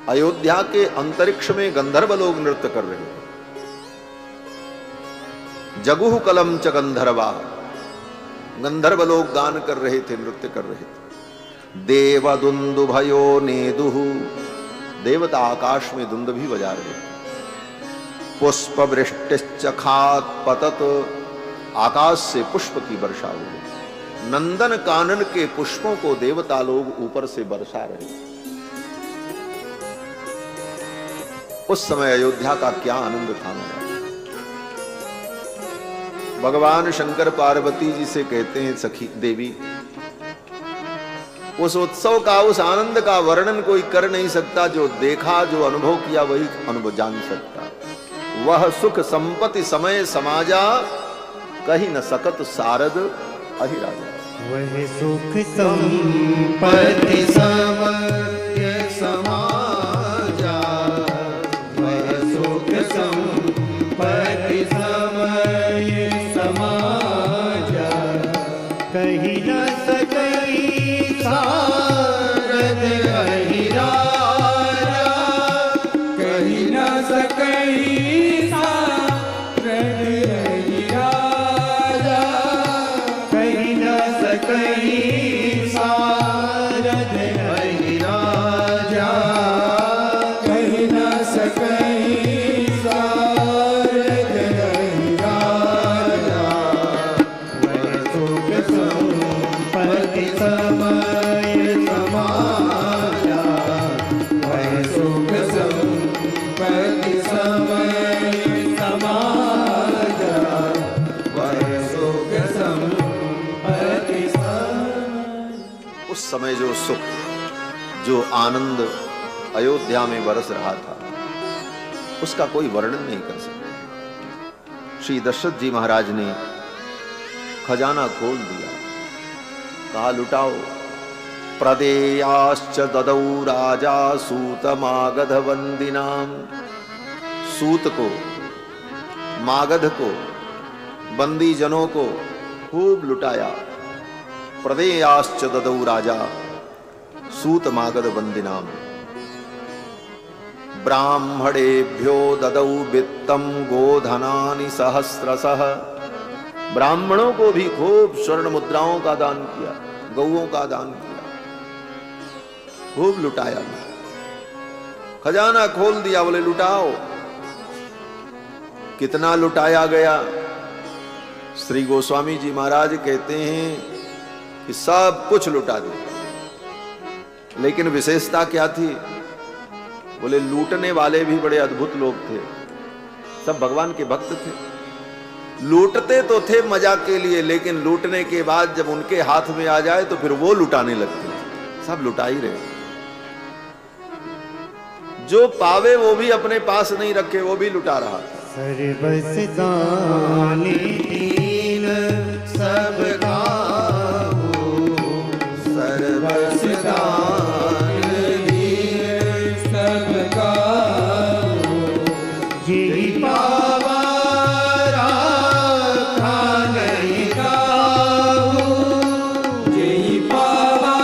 अयोध्या के अंतरिक्ष में गंधर्व लोग नृत्य कर रहे हैं। जगुह कलम च गंधर्वा, गंधर्व लोग गान कर रहे थे, नृत्य कर रहे थे। देव दुंदुभयो नेदुः, देवता आकाश में दुंद भी बजा रहे थे। पुष्प वृष्टिश्चखात पतत, आकाश से पुष्प की वर्षा हुई। नंदन कानन के पुष्पों को देवता लोग ऊपर से बरसा रहे थे। उस समय अयोध्या का क्या आनंद था। भगवान शंकर पार्वती जी से कहते हैं, सखी देवी, उस उत्सव का, उस आनंद का वर्णन कोई कर नहीं सकता। जो देखा, जो अनुभव किया, वही अनुभव जान सकता। वह सुख संपत्ति समय समाजा, कहीं न सकत सारद अहि राजा। वह सुख संपत्ति समय समाजा, वह सुख संपत्ति समय समाजा, कहीं न सकई सारद अहि राजा, कहीं न सकई सारद अहि राजा, कहीं न सकई सारद अहि राजा, कहीं न सकई सारद अहि राजा। वह सुख संपत्ति समय समाजा, वह सुख संपत्ति समय समाजा, वह सुख संपत्ति समय। उस समय जो सुख, जो आनंद अयोध्या में बरस रहा था, उसका कोई वर्णन नहीं कर सकता। श्री दशरथ जी महाराज ने खजाना खोल दिया, कहा लुटाओ। प्रदेयाश्च ददौ राजा सूत मागध वंदिनाम। सूत को, मागध को, बंदी जनों को खूब लुटाया। प्रदेयाश्च ददौ राजा सूत मागध वंदिनाम। ब्राह्मणेभ्यो ददौ वित्तम गोधनानि सहस्रशः। ब्राह्मणों को भी खूब स्वर्ण मुद्राओं का दान किया, गौओं का दान किया, खूब लुटाया। खजाना खोल दिया, बोले लुटाओ। कितना लुटाया गया? श्री गोस्वामी जी महाराज कहते हैं कि सब कुछ लुटा दिया। लेकिन विशेषता क्या थी? बोले लूटने वाले भी बड़े अद्भुत लोग थे, सब भगवान के भक्त थे। लूटते तो थे मजा के लिए, लेकिन लूटने के बाद जब उनके हाथ में आ जाए तो फिर वो लुटाने लगते। सब लुटा ही रहे। जो पावे वो भी अपने पास नहीं रखे, वो भी लुटा रहा था। सर्वस दानी दीन सब काहू, सर्वस दान दीन सब काहू, जी पावा राखा नहीं काहू, जी पावा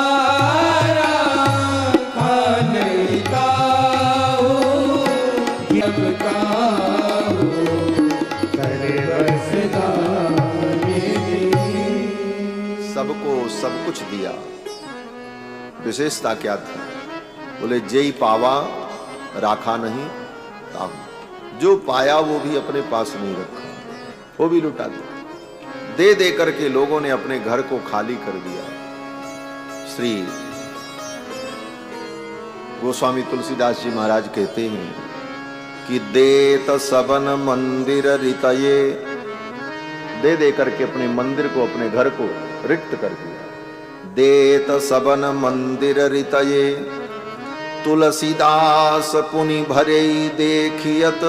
राखा नहीं काहू, सब काहू, सर्वस दानी दीन। सबको सब कुछ दिया। विशेषता क्या थी? बोले जेई पावा राखा नहीं ताहू, जो पाया वो भी अपने पास नहीं रखा, वो भी लुटा दिया। दे दे करके लोगों ने अपने घर को खाली कर दिया। श्री गोस्वामी तुलसीदास जी महाराज कहते हैं कि देत सबन मंदिर रितये, दे दे करके अपने मंदिर को, अपने घर को रिक्त कर दिया। देत सबन मंदिर रितये, तुलसीदास पुनि भरे देखियत,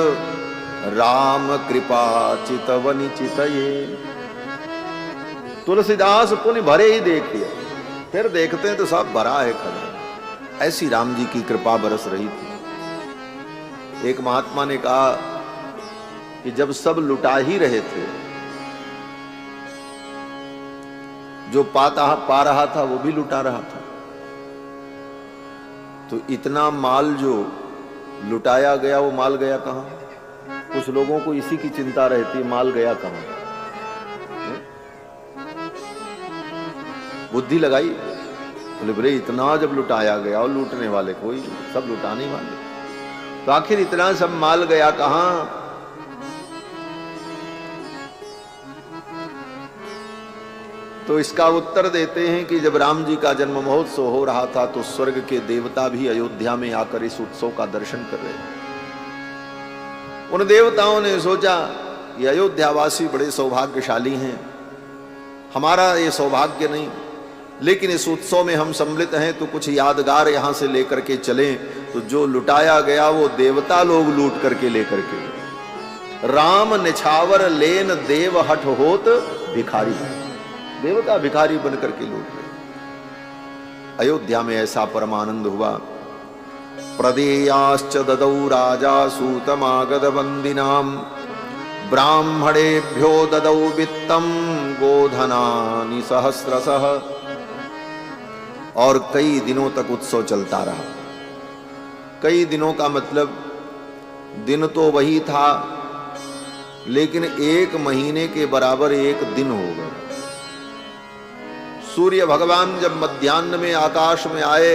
राम कृपा चितवनि चितये। तुलसीदास पुनि भरे ही देखिए, फिर देखते हैं तो सब भरा है खड़ा। ऐसी राम जी की कृपा बरस रही थी। एक महात्मा ने कहा कि जब सब लुटा ही रहे थे, जो पा रहा था वो भी लुटा रहा था, तो इतना माल जो लुटाया गया वो माल गया कहां? कुछ लोगों को इसी की चिंता रहती है, माल गया कहां। बुद्धि लगाई, बोले बोले इतना जब लुटाया गया और लूटने वाले कोई, सब लुटाने वाले, तो आखिर इतना सब माल गया कहां? तो इसका उत्तर देते हैं कि जब राम जी का जन्म महोत्सव हो रहा था तो स्वर्ग के देवता भी अयोध्या में आकर इस उत्सव का दर्शन कर रहे थे। उन देवताओं ने सोचा ये अयोध्यावासी बड़े सौभाग्यशाली हैं, हमारा ये सौभाग्य नहीं, लेकिन इस उत्सव में हम सम्मिलित हैं तो कुछ यादगार यहां से लेकर के चलें। तो जो लुटाया गया वो देवता लोग लूट करके लेकर के, राम निछावर लेन देव हठ होत भिखारी, देवता भिखारी बनकर के लूट गए। अयोध्या में ऐसा परमानंद हुआ। प्रदेयाश्च ददौ राजा सूतमागध वंदिनाम, ब्राह्मणेभ्यो ददौ वित्तम गोधनानि सहस्रशः। और कई दिनों तक उत्सव चलता रहा। कई दिनों का मतलब दिन तो वही था, लेकिन एक महीने के बराबर एक दिन हो गया। सूर्य भगवान जब मध्याह्न में आकाश में आए,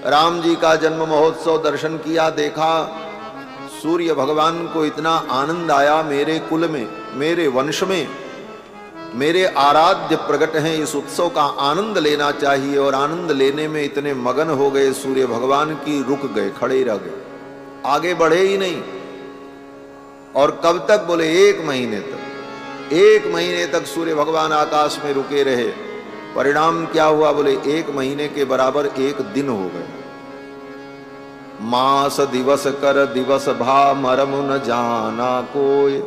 राम जी का जन्म महोत्सव दर्शन किया, देखा, सूर्य भगवान को इतना आनंद आया, मेरे कुल में, मेरे वंश में मेरे आराध्य प्रकट हैं, इस उत्सव का आनंद लेना चाहिए। और आनंद लेने में इतने मगन हो गए सूर्य भगवान की, रुक गए, खड़े रह गए, आगे बढ़े ही नहीं। और कब तक? बोले एक महीने तक। एक महीने तक सूर्य भगवान आकाश में रुके रहे। परिणाम क्या हुआ? बोले एक महीने के बराबर एक दिन हो गए। मास दिवस कर दिवस भा मरम न जाना कोय,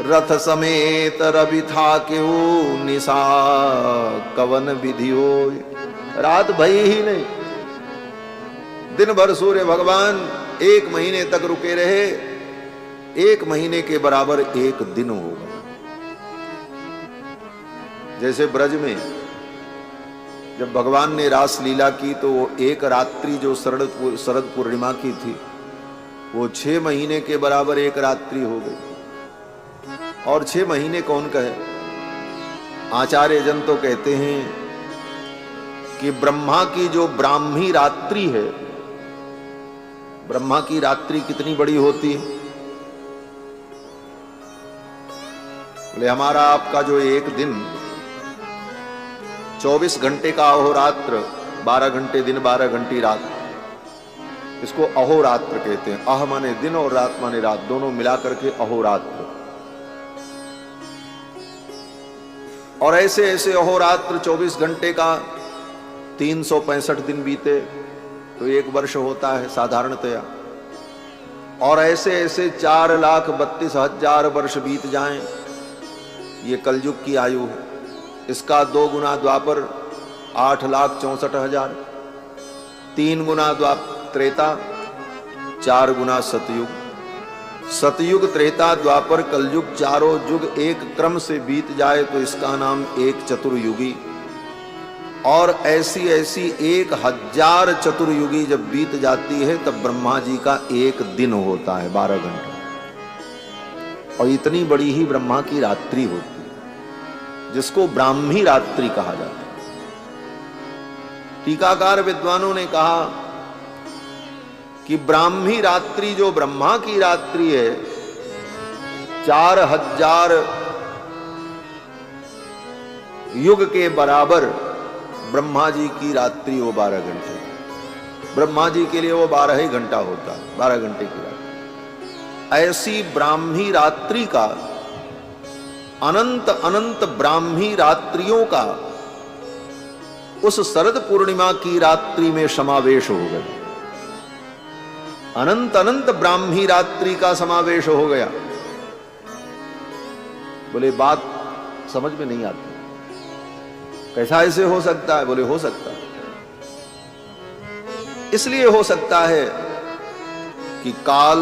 रथ समेत रवि था क्यों निशा कवन विधि होय। रात भई ही नहीं, दिन भर सूर्य भगवान एक महीने तक रुके रहे। एक महीने के बराबर एक दिन होगा। जैसे ब्रज में जब भगवान ने रास लीला की तो वो एक रात्रि जो शरद पूर्णिमा की थी, वो 6 महीने के बराबर एक रात्रि हो गई। और 6 महीने कौन कहे? आचार्य जन तो कहते हैं कि ब्रह्मा की जो ब्राह्मी रात्रि है, ब्रह्मा की रात्रि कितनी बड़ी होती है? बोले हमारा आपका जो एक दिन 24 घंटे का अहोरात्र, 12 घंटे दिन 12 घंटे रात, इसको अहोरात्र कहते हैं। अह माने दिन और रात माने रात, दोनों मिलाकर के अहोरात्र। और ऐसे ऐसे अहोरात्र 24 घंटे का 365 दिन बीते तो 1 वर्ष होता है साधारणतया। और ऐसे ऐसे 4,32,000 वर्ष बीत जाएं, ये कलयुग की आयु है। इसका 2 गुना द्वापर 8,64,000, 3 गुना त्रेता, 4 गुना सतयुग। सतयुग, त्रेता, द्वापर, कलयुग, चारों युग एक क्रम से बीत जाए तो इसका नाम एक चतुर्युगी। और ऐसी ऐसी 1000 चतुर्युगी जब बीत जाती है तब ब्रह्मा जी का एक दिन होता है 12 घंटे। और इतनी बड़ी ही ब्रह्मा की रात्रि होती है, जिसको ब्राह्मी रात्रि कहा जाता है। टीकाकार विद्वानों ने कहा कि ब्राह्मी रात्रि जो ब्रह्मा की रात्रि है 4000 युग के बराबर ब्रह्मा जी की रात्रि वो 12 घंटे, ब्रह्मा जी के लिए वो 12 ही घंटा होता है, 12 घंटे की रात्रि। ऐसी ब्राह्मी रात्रि का अनंत अनंत ब्राह्मी रात्रियों का उस शरद पूर्णिमा की रात्रि में समावेश हो गया। अनंत अनंत ब्राह्मी रात्रि का समावेश हो गया। बोले बात समझ में नहीं आती, कैसा ऐसे हो सकता है? बोले हो सकता है, इसलिए हो सकता है कि काल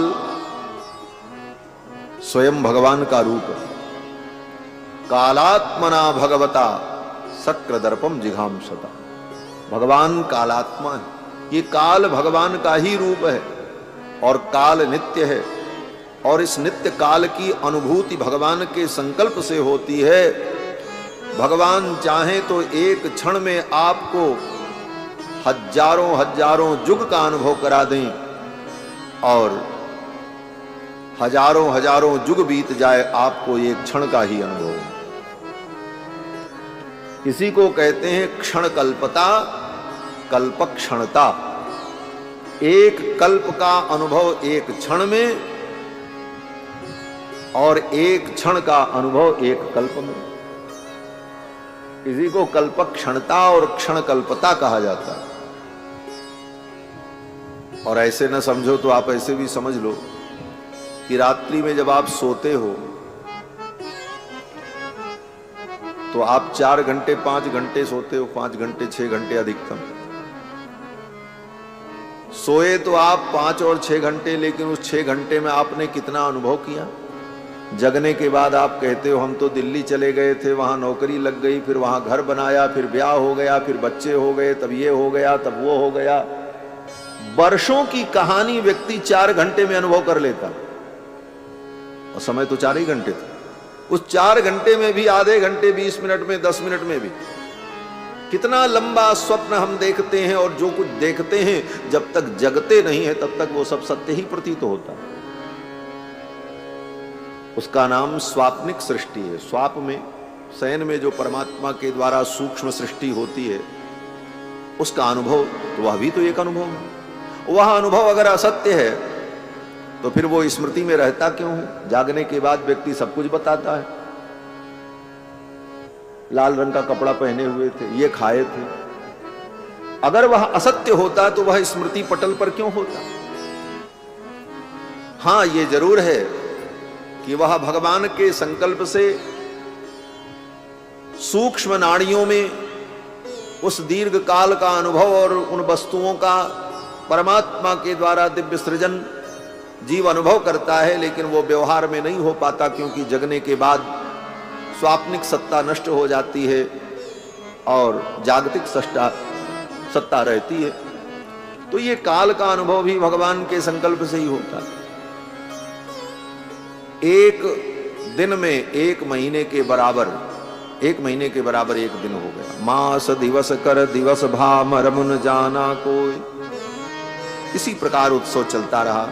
स्वयं भगवान का रूप है। कालात्मना भगवता शक्रदर्पम जिघांसता। भगवान कालात्मा है, ये काल भगवान का ही रूप है और काल नित्य है, और इस नित्य काल की अनुभूति भगवान के संकल्प से होती है। भगवान चाहे तो एक क्षण में आपको हजारों हजारों युग का अनुभव करा दें और हजारों हजारों युग बीत जाए, आपको एक क्षण का ही अनुभव। इसी को कहते हैं क्षण कल्पता, कल्प क्षणता। एक कल्प का अनुभव एक क्षण में और एक क्षण का अनुभव एक कल्प में। इसी को कल्प क्षणता और क्षण कल्पता कहा जाता है। और ऐसे न समझो तो आप ऐसे भी समझ लो कि रात्रि में जब आप सोते हो तो आप 4 घंटे 5 घंटे सोते हो, 5 घंटे 6 घंटे अधिकतम सोए तो आप 5 और 6 घंटे, लेकिन उस 6 घंटे में आपने कितना अनुभव किया। जगने के बाद आप कहते हो हम तो दिल्ली चले गए थे, वहां नौकरी लग गई, फिर वहां घर बनाया, फिर ब्याह हो गया, फिर बच्चे हो गए, तब ये हो गया, तब वो हो गया। वर्षों की कहानी व्यक्ति 4 घंटे में अनुभव कर लेता, और समय तो 4 ही घंटे थे। उस 4 घंटे में भी आधे घंटे, 20 मिनट में, 10 मिनट में भी कितना लंबा स्वप्न हम देखते हैं, और जो कुछ देखते हैं जब तक जगते नहीं है तब तक वो सब सत्य ही प्रतीत होता है। उसका नाम स्वाप्निक सृष्टि है। स्वाप में, शयन में जो परमात्मा के द्वारा सूक्ष्म सृष्टि होती है, उसका अनुभव तो वह भी तो एक अनुभव है। वह अनुभव अगर असत्य है तो फिर वो स्मृति में रहता क्यों है? जागने के बाद व्यक्ति सब कुछ बताता है, लाल रंग का कपड़ा पहने हुए थे, ये खाए थे। अगर वह असत्य होता तो वह स्मृति पटल पर क्यों होता? हां, ये जरूर है कि वह भगवान के संकल्प से सूक्ष्म नाड़ियों में उस दीर्घ काल का अनुभव और उन वस्तुओं का परमात्मा के द्वारा दिव्य सृजन जीव अनुभव करता है, लेकिन वो व्यवहार में नहीं हो पाता, क्योंकि जगने के बाद स्वाप्निक सत्ता नष्ट हो जाती है और जागतिक सत्ता रहती है। तो ये काल का अनुभव भी भगवान के संकल्प से ही होता है। एक दिन में 1 महीने के बराबर, 1 महीने के बराबर 1 दिन हो गया। मास दिवस कर दिवस भा मरमुन जाना कोई। इसी प्रकार उत्सव चलता रहा।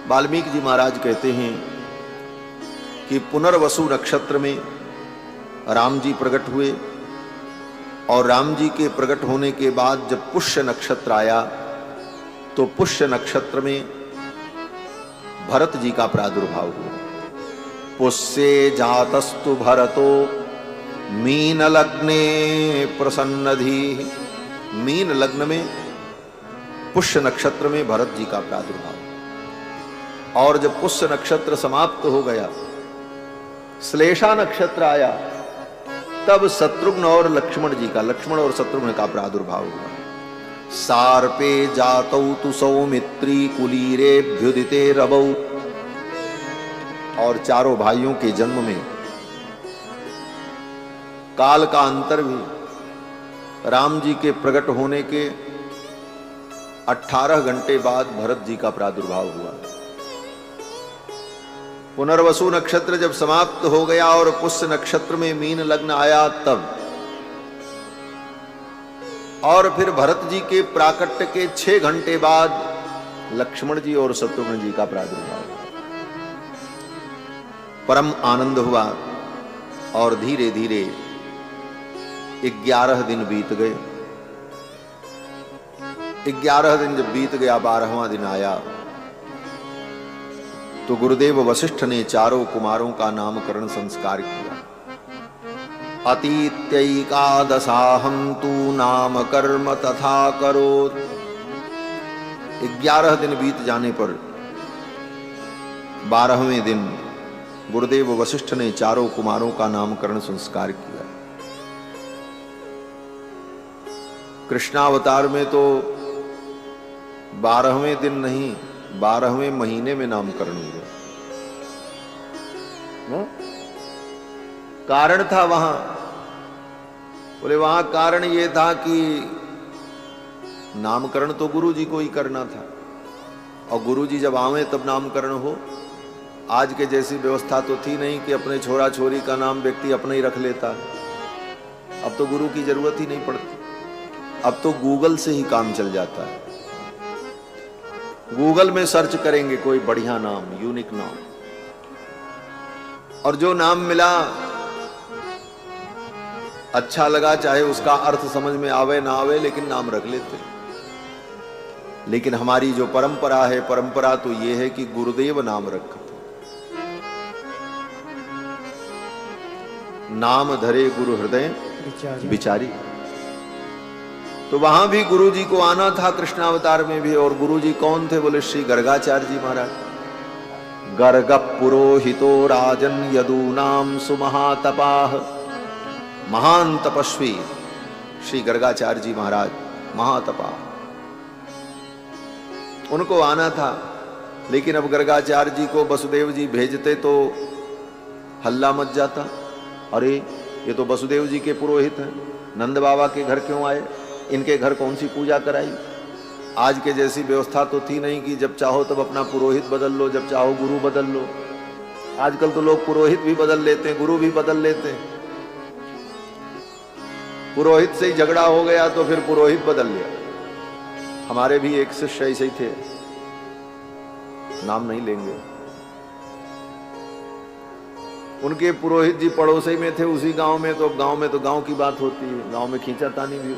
वाल्मीकि जी महाराज कहते हैं कि पुनर्वसु नक्षत्र में राम जी प्रकट हुए, और राम जी के प्रकट होने के बाद जब पुष्य नक्षत्र आया तो पुष्य नक्षत्र में भरत जी का प्रादुर्भाव हुआ। पुष्ये जातस्तु भरतो मीन लग्ने प्रसन्नधि। मीन लग्न में पुष्य नक्षत्र में भरत जी का प्रादुर्भाव, और जब पुष्य नक्षत्र समाप्त हो गया, श्लेषा नक्षत्र आया, तब शत्रुघ्न और लक्ष्मण जी का, लक्ष्मण और शत्रुघ्न का प्रादुर्भाव हुआ। सार्पे जातौ तु सौमित्री कुलीरेभ्युदिते रवौ। और चारों भाइयों के जन्म में काल का अंतर भी। राम जी के प्रकट होने के 18 घंटे बाद भरत जी का प्रादुर्भाव हुआ। पुनर्वसु नक्षत्र जब समाप्त हो गया और पुष्य नक्षत्र में मीन लग्न आया, तब और फिर भरत जी के प्राकट्य के 6 घंटे बाद लक्ष्मण जी और शत्रुघ्न जी का प्रादुर्भाव। परम आनंद हुआ और धीरे धीरे 11 दिन बीत गए। 11 दिन जब बीत गया, 12वां दिन आया तो गुरुदेव वशिष्ठ ने चारों कुमारों का नामकरण संस्कार किया। अतीत्यैकादशाहं तु नाम कर्म तथा करोत्। 11 दिन बीत जाने पर 12वें दिन गुरुदेव वशिष्ठ ने चारों कुमारों का नामकरण संस्कार किया। कृष्णावतार में तो 12वें दिन नहीं, 12वें महीने में नामकरण हुआ। कारण था वहां, बोले वहां कारण यह था कि नामकरण तो गुरु जी को ही करना था, और गुरु जी जब आवे तब नामकरण हो। आज के जैसी व्यवस्था तो थी नहीं कि अपने छोरा छोरी का नाम व्यक्ति अपना ही रख लेता। अब तो गुरु की जरूरत ही नहीं पड़ती, अब तो गूगल से ही काम चल जाता है। गूगल में सर्च करेंगे कोई बढ़िया नाम, यूनिक नाम, और जो नाम मिला अच्छा लगा, चाहे उसका अर्थ समझ में आवे ना आवे, लेकिन नाम रख लेते। लेकिन हमारी जो परंपरा है, परंपरा तो ये है कि गुरुदेव नाम रखते, नाम धरे गुरु हृदय विचारी। तो वहां भी गुरु जी को आना था, कृष्णावतार में भी। और गुरु जी कौन थे? बोले श्री गर्गाचार्य जी महाराज। गर्ग पुरोहितो राजन यदूनाम सुमहातपाह। महान तपस्वी श्री गर्गाचार्य जी महाराज, महातपाह, उनको आना था। लेकिन अब गर्गाचार्य जी को वसुदेव जी भेजते तो हल्ला मच जाता। अरे ये तो वसुदेव जी के पुरोहित हैं, नंद बाबा के घर क्यों आए, इनके घर कौन सी पूजा कराई। आज के जैसी व्यवस्था तो थी नहीं कि जब चाहो तब अपना पुरोहित बदल लो, जब चाहो गुरु बदल लो। आजकल तो लोग पुरोहित भी बदल लेते हैं, गुरु भी बदल लेते हैं। पुरोहित से ही झगड़ा हो गया तो फिर पुरोहित बदल लिया। हमारे भी एक शिष्य ऐसे ही थे, नाम नहीं लेंगे। उनके पुरोहित जी पड़ोसी में थे, उसी गांव में। तो गांव की बात होती है, गांव में खींचातानी भी।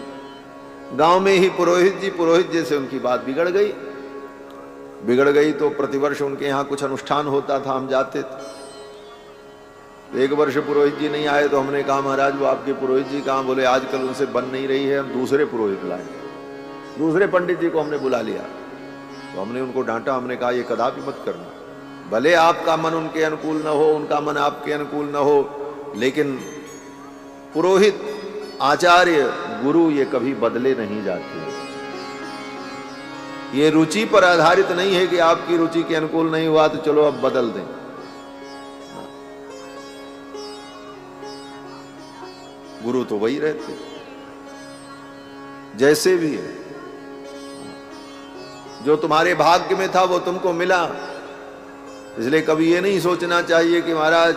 गांव में ही पुरोहित जी से उनकी बात बिगड़ गई तो प्रतिवर्ष उनके यहाँ कुछ अनुष्ठान होता था, हम जाते थे। एक वर्ष पुरोहित जी नहीं आए तो हमने कहा महाराज वो आपके पुरोहित जी कहाँ? बोले आजकल उनसे बन नहीं रही है, हम दूसरे पुरोहित लाए। दूसरे पंडित जी को हमने बुला लिया। तो हमने उनको डांटा, हमने कहा ये कदापि मत करना। भले आपका मन उनके अनुकूल न हो, उनका मन आपके अनुकूल न हो, लेकिन पुरोहित, आचार्य, गुरु ये कभी बदले नहीं जाते। ये रुचि पर आधारित नहीं है कि आपकी रुचि के अनुकूल नहीं हुआ तो चलो अब बदल दें। गुरु तो वही रहते जैसे भी है। जो तुम्हारे भाग्य में था वो तुमको मिला, इसलिए कभी ये नहीं सोचना चाहिए कि महाराज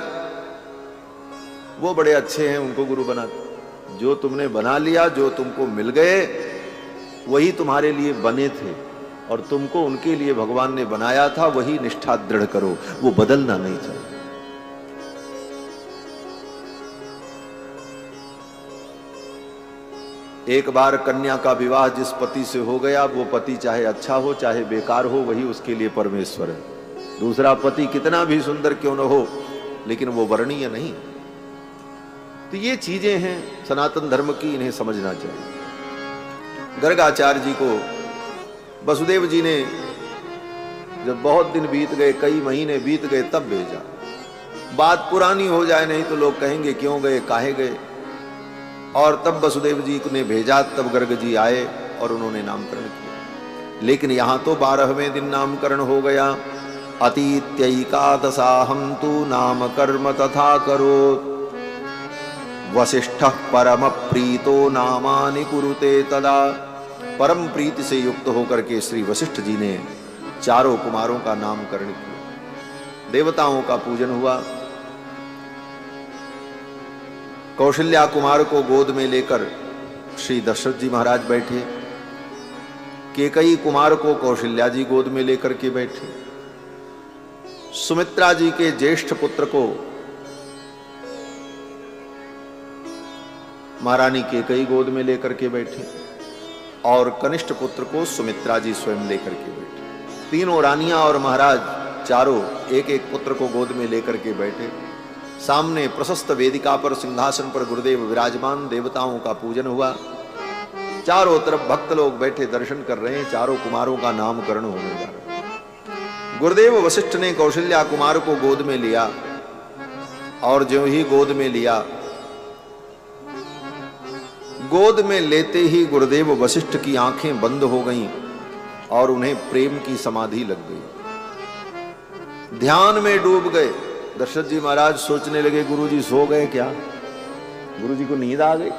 वो बड़े अच्छे हैं उनको गुरु बनाते। जो तुमने बना लिया, जो तुमको मिल गए, वही तुम्हारे लिए बने थे, और तुमको उनके लिए भगवान ने बनाया था, वही निष्ठा दृढ़ करो, वो बदलना नहीं चाहिए। एक बार कन्या का विवाह जिस पति से हो गया, वो पति चाहे अच्छा हो चाहे बेकार हो, वही उसके लिए परमेश्वर है। दूसरा पति कितना भी सुंदर क्यों न हो, लेकिन वो वर्णीय नहीं। तो ये चीजें हैं सनातन धर्म की, इन्हें समझना चाहिए। गर्गाचार्य जी को वसुदेव जी ने जब बहुत दिन बीत गए, कई महीने बीत गए, तब भेजा। बात पुरानी हो जाए नहीं तो लोग कहेंगे क्यों गए, काहे गए। और तब वसुदेव जी ने भेजा, तब गर्ग जी आए और उन्होंने नामकरण किया। लेकिन यहां तो 12वें दिन नामकरण हो गया। अतीत्यैकादशाहं तु नाम कर्म तथा करोत्। वसिष्ठः परम प्रीतो नामानि कुरुते तदा। परम प्रीति से युक्त होकर के श्री वशिष्ठ जी ने चारों कुमारों का नामकरण किया। देवताओं का पूजन हुआ। कौशल्या कुमार को गोद में लेकर श्री दशरथ जी महाराज बैठे, केकई कुमार को कौशल्या जी गोद में लेकर के बैठे, सुमित्रा जी के ज्येष्ठ पुत्र को महारानी केकई गोद में लेकर के बैठे और कनिष्ठ पुत्र को सुमित्रा जी स्वयं लेकर के बैठे। तीनों रानियां और महाराज चारों एक एक पुत्र को गोद में लेकर के बैठे। सामने प्रशस्त वेदिका पर सिंहासन पर गुरुदेव विराजमान, देवताओं का पूजन हुआ। चारों तरफ भक्त लोग बैठे दर्शन कर रहे हैं। चारों कुमारों का नामकरण होने जा रहा है। गुरुदेव वशिष्ठ ने कौशल्या कुमार को गोद में लिया और ज्यों ही गोद में लिया, गोद में लेते ही गुरुदेव वशिष्ठ की आंखें बंद हो गईं और उन्हें प्रेम की समाधि लग गई। ध्यान में डूब गए। दशरथ जी महाराज सोचने लगे गुरुजी सो गए क्या, गुरुजी को नींद आ गई।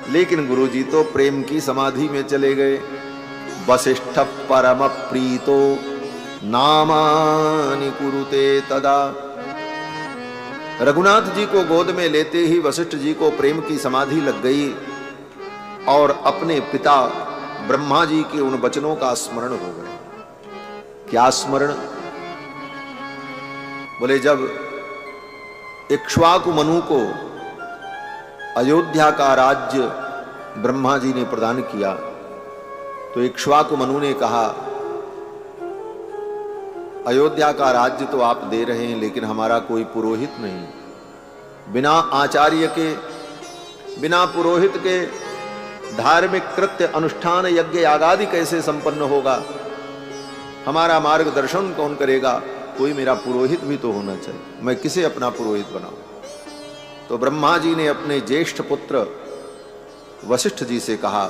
लेकिन गुरुजी तो प्रेम की समाधि में चले गए। वशिष्ठ परम प्रीतो नामानि कुरुते तदा। रघुनाथ जी को गोद में लेते ही वशिष्ठ जी को प्रेम की समाधि लग गई और अपने पिता ब्रह्मा जी के उन वचनों का स्मरण हो गया। क्या स्मरण? बोले जब इक्ष्वाकु मनु को अयोध्या का राज्य ब्रह्मा जी ने प्रदान किया तो इक्ष्वाकु मनु ने कहा अयोध्या का राज्य तो आप दे रहे हैं लेकिन हमारा कोई पुरोहित नहीं, बिना आचार्य के, बिना पुरोहित के धार्मिक कृत्य अनुष्ठान यज्ञ यागादि कैसे संपन्न होगा, हमारा मार्गदर्शन कौन करेगा, कोई मेरा पुरोहित भी तो होना चाहिए, मैं किसे अपना पुरोहित बनाऊं। तो ब्रह्मा जी ने अपने ज्येष्ठ पुत्र वशिष्ठ जी से कहा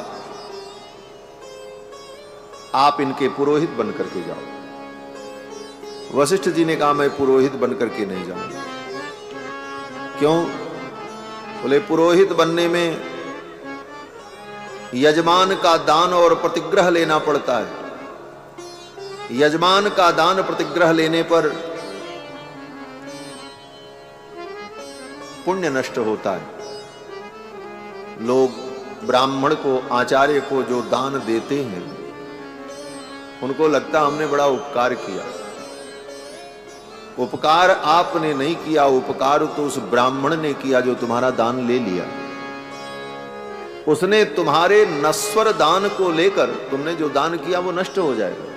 आप इनके पुरोहित बन करके जाओ। वशिष्ठ जी ने कहा मैं पुरोहित बन करके नहीं जाऊंगा। क्यों? बोले पुरोहित बनने में यजमान का दान और प्रतिग्रह लेना पड़ता है। यजमान का दान प्रतिग्रह लेने पर पुण्य नष्ट होता है। लोग ब्राह्मण को, आचार्य को जो दान देते हैं उनको लगता हमने बड़ा उपकार किया। उपकार आपने नहीं किया, उपकार तो उस ब्राह्मण ने किया जो तुम्हारा दान ले लिया। उसने तुम्हारे नश्वर दान को लेकर, तुमने जो दान किया वो नष्ट हो जाएगा।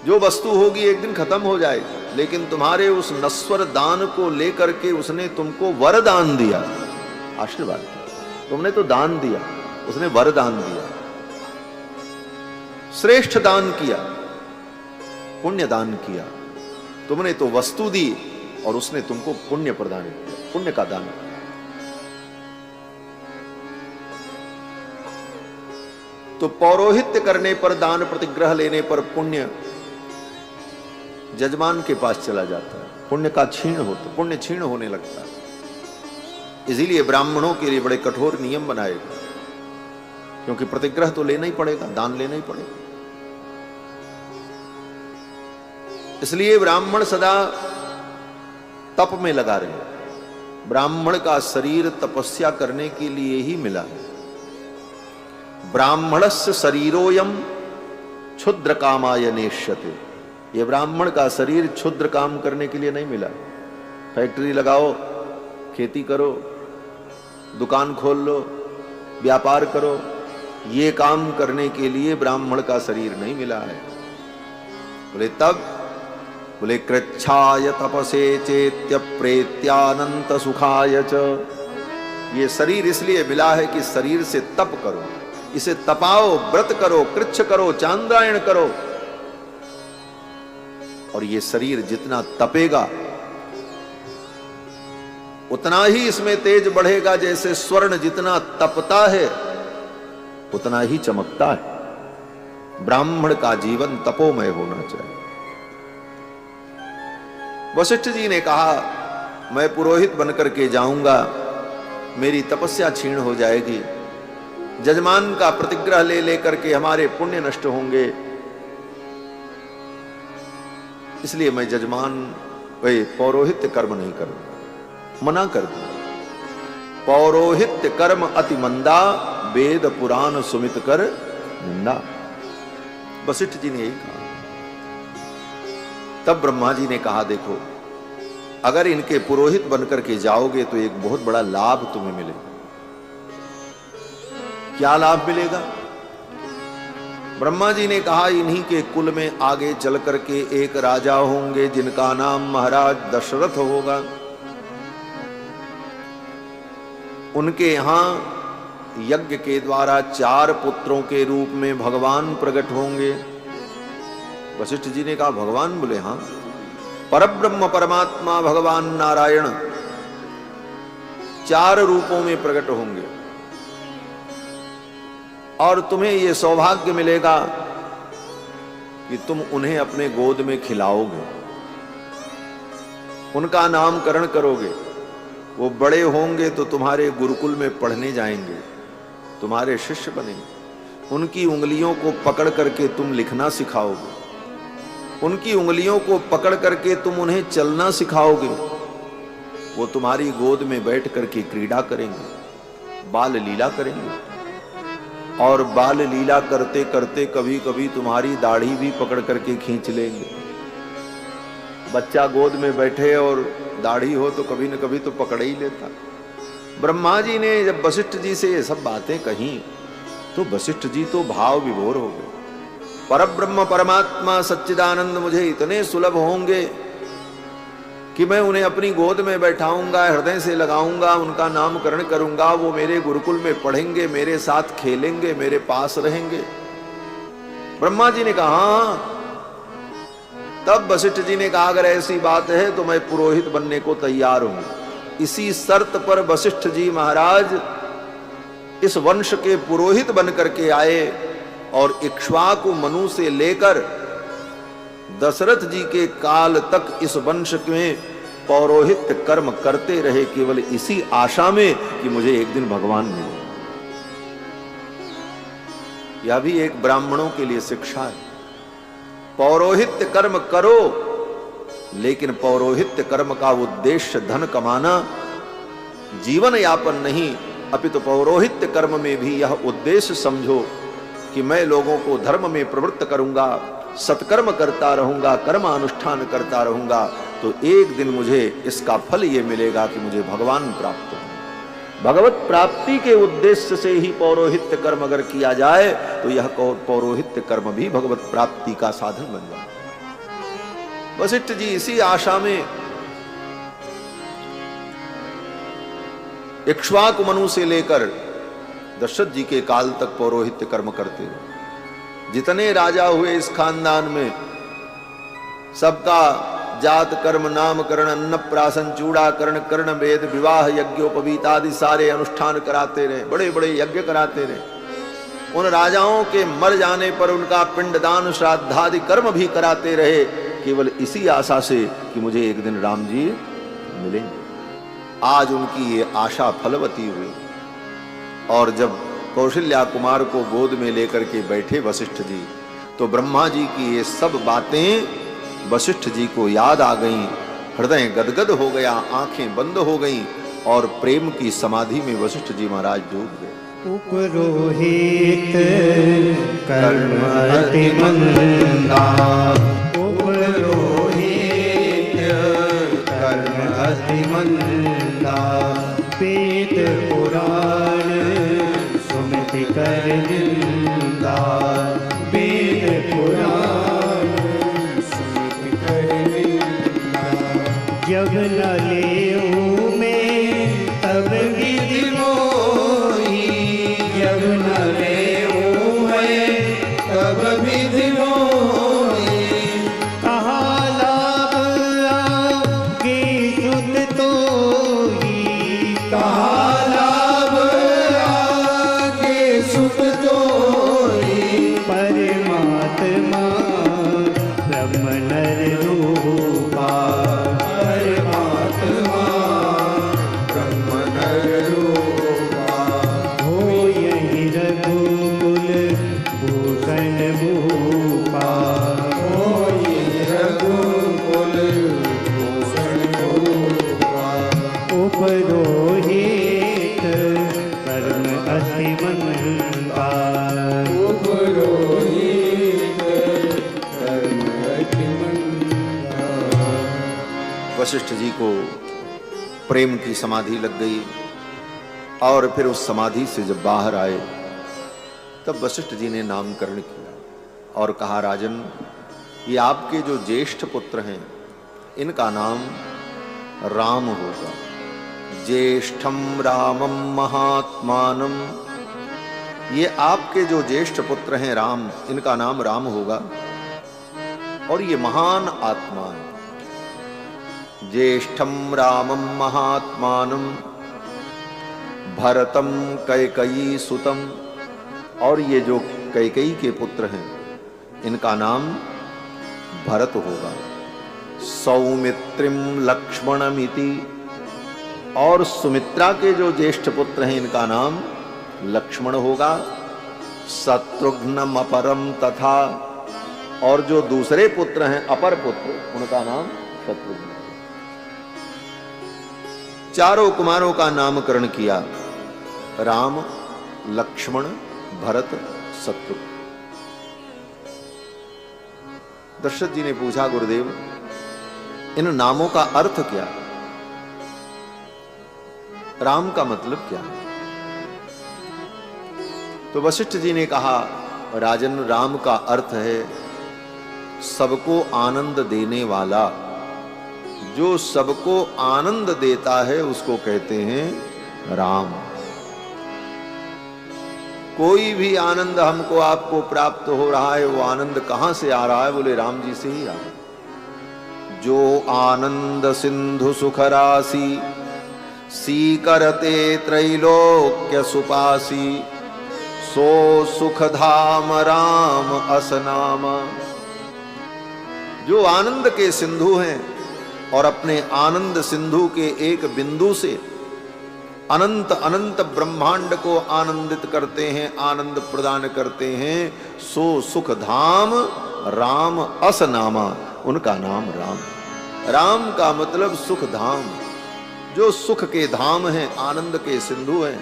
जो वस्तु होगी एक दिन खत्म हो जाएगी, लेकिन तुम्हारे उस नश्वर दान को लेकर के उसने तुमको वरदान दिया, आशीर्वाद दिया। तुमने तो दान दिया, उसने वरदान दिया, श्रेष्ठ दान किया, पुण्य दान किया। तुमने तो वस्तु दी और उसने तुमको पुण्य प्रदान किया, पुण्य का दान किया। तो पौरोहित्य करने पर, दान प्रतिग्रह लेने पर पुण्य जजमान के पास चला जाता है, पुण्य का क्षीण होता, पुण्य क्षीण होने लगता है। इसीलिए ब्राह्मणों के लिए बड़े कठोर नियम बनाए गए, क्योंकि प्रतिग्रह तो लेना ही पड़ेगा, दान लेना ही पड़ेगा। इसलिए ब्राह्मण सदा तप में लगा रहे। ब्राह्मण का शरीर तपस्या करने के लिए ही मिला है। ब्राह्मणस्य शरीरोयम क्षुद्र कामाय नेष्यते। ये ब्राह्मण का शरीर क्षुद्र काम करने के लिए नहीं मिला। फैक्ट्री लगाओ, खेती करो, दुकान खोल लो, व्यापार करो, ये काम करने के लिए ब्राह्मण का शरीर नहीं मिला है। बोले तब? बोले कृच्छाय तपसे चेत्य प्रेत्यानंत सुखाय च। ये शरीर इसलिए मिला है कि शरीर से तप करो, इसे तपाओ, व्रत करो, कृच्छ करो, चांद्रायण करो। और ये शरीर जितना तपेगा उतना ही इसमें तेज बढ़ेगा। जैसे स्वर्ण जितना तपता है उतना ही चमकता है। ब्राह्मण का जीवन तपोमय होना चाहिए। वशिष्ठ जी ने कहा मैं पुरोहित बनकर के जाऊंगा, मेरी तपस्या क्षीण हो जाएगी, जजमान का प्रतिग्रह ले लेकर के हमारे पुण्य नष्ट होंगे, इसलिए मैं जजमान पौरोहित्य कर्म नहीं करूंगा। मना कर दिया। पौरोहित्य कर्म अति मंदा, वेद पुराण सुमित कर निंदा। वशिष्ठ जी ने यही कहा। तब ब्रह्मा जी ने कहा, देखो अगर इनके पुरोहित बनकर के जाओगे तो एक बहुत बड़ा लाभ तुम्हें मिलेगा। क्या लाभ मिलेगा? ब्रह्मा जी ने कहा, इन्हीं के कुल में आगे चल करके एक राजा होंगे जिनका नाम महाराज दशरथ होगा। उनके यहां यज्ञ के द्वारा 4 पुत्रों के रूप में भगवान प्रकट होंगे। वशिष्ठ जी ने कहा, भगवान? बोले हां, परब्रह्म परमात्मा भगवान नारायण 4 रूपों में प्रकट होंगे और तुम्हें यह सौभाग्य मिलेगा कि तुम उन्हें अपने गोद में खिलाओगे, उनका नामकरण करोगे। वो बड़े होंगे तो तुम्हारे गुरुकुल में पढ़ने जाएंगे, तुम्हारे शिष्य बनेंगे। उनकी उंगलियों को पकड़ करके तुम लिखना सिखाओगे, उनकी उंगलियों को पकड़ करके तुम उन्हें चलना सिखाओगे। वो तुम्हारी गोद में बैठ करके क्रीड़ा करेंगे, बाल लीला करेंगे और बाल लीला करते करते कभी कभी तुम्हारी दाढ़ी भी पकड़ करके खींच लेंगे। बच्चा गोद में बैठे और दाढ़ी हो तो कभी न कभी तो पकड़ ही लेता। ब्रह्मा जी ने जब वशिष्ठ जी से ये सब बातें कही तो वशिष्ठ जी तो भाव विभोर हो गए। परब्रह्म परमात्मा सच्चिदानंद मुझे इतने सुलभ होंगे कि मैं उन्हें अपनी गोद में बैठाऊंगा, हृदय से लगाऊंगा, उनका नामकरण करूंगा, वो मेरे गुरुकुल में पढ़ेंगे, मेरे साथ खेलेंगे, मेरे पास रहेंगे। ब्रह्मा जी ने कहा हाँ। तब वशिष्ठ जी ने कहा, अगर ऐसी बात है तो मैं पुरोहित बनने को तैयार हूं। इसी शर्त पर वशिष्ठ जी महाराज इस वंश के पुरोहित बन करके आए और इक्ष्वाकु मनु से लेकर दशरथ जी के काल तक इस वंश में पौरोहित्य कर्म करते रहे, केवल इसी आशा में कि मुझे एक दिन भगवान मिले। यह भी एक ब्राह्मणों के लिए शिक्षा है। पौरोहित्य कर्म करो, लेकिन पौरोहित्य कर्म का उद्देश्य धन कमाना, जीवन यापन नहीं, अपितु पौरोहित्य कर्म में भी यह उद्देश्य समझो कि मैं लोगों को धर्म में प्रवृत्त करूंगा, सत्कर्म करता रहूंगा, कर्मानुष्ठान करता रहूंगा, तो एक दिन मुझे इसका फल ये मिलेगा कि मुझे भगवान प्राप्त हो। भगवत प्राप्ति के उद्देश्य से ही पौरोहित्य कर्म अगर किया जाए तो यह पौरोहित्य कर्म भी भगवत प्राप्ति का साधन बन जाए। वशिष्ठ जी इसी आशा में इक्ष्वाकु मनु से लेकर दशरथ जी के काल तक पौरोहित्य कर्म करते रहे। जितने राजा हुए इस खानदान में, सबका जात कर्म, नामकरण, अन्नप्राशन, चूड़ाकरण, कर्ण वेद, विवाह, यज्ञोपवीत आदि सारे अनुष्ठान कराते रहे, बड़े बड़े यज्ञ कराते रहे। उन राजाओं के मर जाने पर उनका पिंडदान, श्राद्धादि कर्म भी कराते रहे, केवल इसी आशा से कि मुझे एक दिन राम जी मिलेंगे। आज उनकी ये आशा फलवती हुई और जब कौशल्या कुमार को गोद में लेकर के बैठे वशिष्ठ जी, तो ब्रह्मा जी की ये सब बातें वशिष्ठ जी को याद आ गईं। हृदय गदगद हो गया, आंखें बंद हो गईं और प्रेम की समाधि में वशिष्ठ जी महाराज डूब गए। उपरोहित कर्म अति मंदा, उपरोहित कर्म अति मंदा, वेद पुराण सुमिति कर निंदा, वेद पुराण सुमिति कर निंदा। जब न लेऊ में तब विधि मोही, जब न लेऊ में तब विधि मोही। कहाँ लाभ आगे सुत तोही, कहाँ लाभ आगे सुत तोही। परमात्मा ब्रह्म नर रूपा, परमात्मा ब्रह्म नर रूपा। हो यही रघु वशिष्ठ जी को प्रेम की समाधि लग गई और फिर उस समाधि से जब बाहर आए तब वशिष्ठ जी ने नामकरण किया और कहा, राजन, ये आपके जो ज्येष्ठ पुत्र हैं इनका नाम राम होगा। ज्येष्ठम रामम महात्मानम, ये आपके जो ज्येष्ठ पुत्र हैं राम, इनका नाम राम होगा और ये महान आत्मा है। ज्येष्ठम रामम महात्मानम भरतम कैकेयी सुतम, और ये जो कैकेयी के पुत्र हैं इनका नाम भरत होगा। सौमित्रिम लक्ष्मणमिति, और सुमित्रा के जो ज्येष्ठ पुत्र हैं इनका नाम लक्ष्मण होगा। शत्रुघ्नम अपरम तथा, और जो दूसरे पुत्र हैं अपर पुत्र उनका नाम शत्रुघ्न। चारों कुमारों का नामकरण किया, राम, लक्ष्मण, भरत, शत्रुघ्न। दशरथ जी ने पूछा, गुरुदेव इन नामों का अर्थ क्या है? राम का मतलब क्या है? तो वशिष्ठ जी ने कहा, राजन, राम का अर्थ है सबको आनंद देने वाला। जो सबको आनंद देता है उसको कहते हैं राम। कोई भी आनंद हमको आपको प्राप्त हो रहा है, वो आनंद कहां से आ रहा है? बोले राम जी से ही आ रहा है। जो आनंद सिंधु सुखरासी सीकरते त्रैलोक्य सुपासी, सो सुख धाम राम असनामा। जो आनंद के सिंधु हैं और अपने आनंद सिंधु के एक बिंदु से अनंत अनंत ब्रह्मांड को आनंदित करते हैं, आनंद प्रदान करते हैं, सो सुख धाम राम असनामा, उनका नाम राम। राम का मतलब सुख धाम। जो सुख के धाम हैं, आनंद के सिंधु हैं,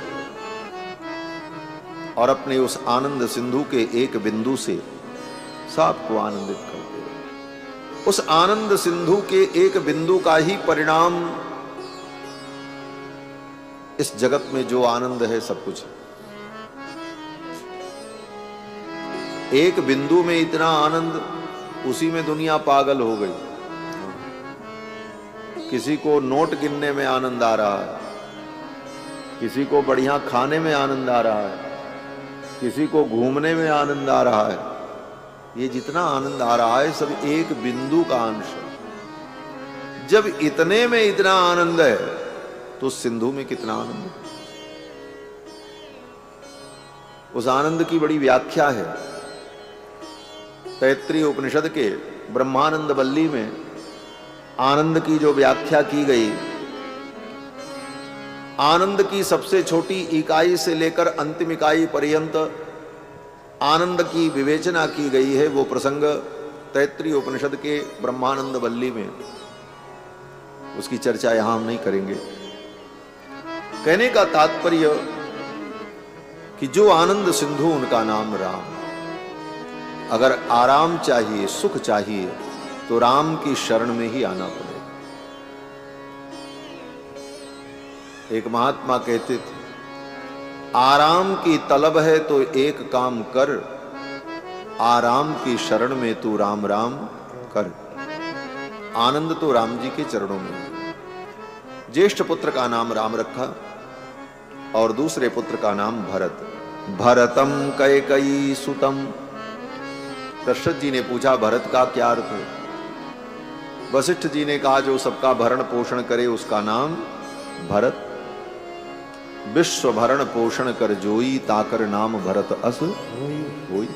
और अपने उस आनंद सिंधु के एक बिंदु से सबको आनंदित करते हैं। उस आनंद सिंधु के एक बिंदु का ही परिणाम इस जगत में जो आनंद है सब कुछ है। एक बिंदु में इतना आनंद, उसी में दुनिया पागल हो गई। किसी को नोट गिनने में आनंद आ रहा है, किसी को बढ़िया खाने में आनंद आ रहा है, किसी को घूमने में आनंद आ रहा है। ये जितना आनंद आ रहा है सब एक बिंदु का अंश है। जब इतने में इतना आनंद है तो सिंधु में कितना आनंद है? उस आनंद की बड़ी व्याख्या है। तैत्रीय उपनिषद के ब्रह्मानंद वल्ली में आनंद की जो व्याख्या की गई, आनंद की सबसे छोटी इकाई से लेकर अंतिम इकाई पर्यंत आनंद की विवेचना की गई है। वो प्रसंग तैत्रीय उपनिषद के ब्रह्मानंद वल्ली में, उसकी चर्चा यहां हम नहीं करेंगे। कहने का तात्पर्य कि जो आनंद सिंधु उनका नाम राम। अगर आराम चाहिए, सुख चाहिए, तो राम की शरण में ही आना पड़ेगा। एक महात्मा कहते थे, आराम की तलब है तो एक काम कर, आराम की शरण में तू राम राम कर। आनंद तो राम जी के चरणों में है। ज्येष्ठ पुत्र का नाम राम रखा और दूसरे पुत्र का नाम भरत। भरतम कैकेयी सुतम। दशरथ जी ने पूछा, भरत का क्या अर्थ है? वशिष्ठ जी ने कहा, जो सबका भरण पोषण करे उसका नाम भरत। विश्व भरण पोषण कर जोई, ताकर नाम भरत अस होई।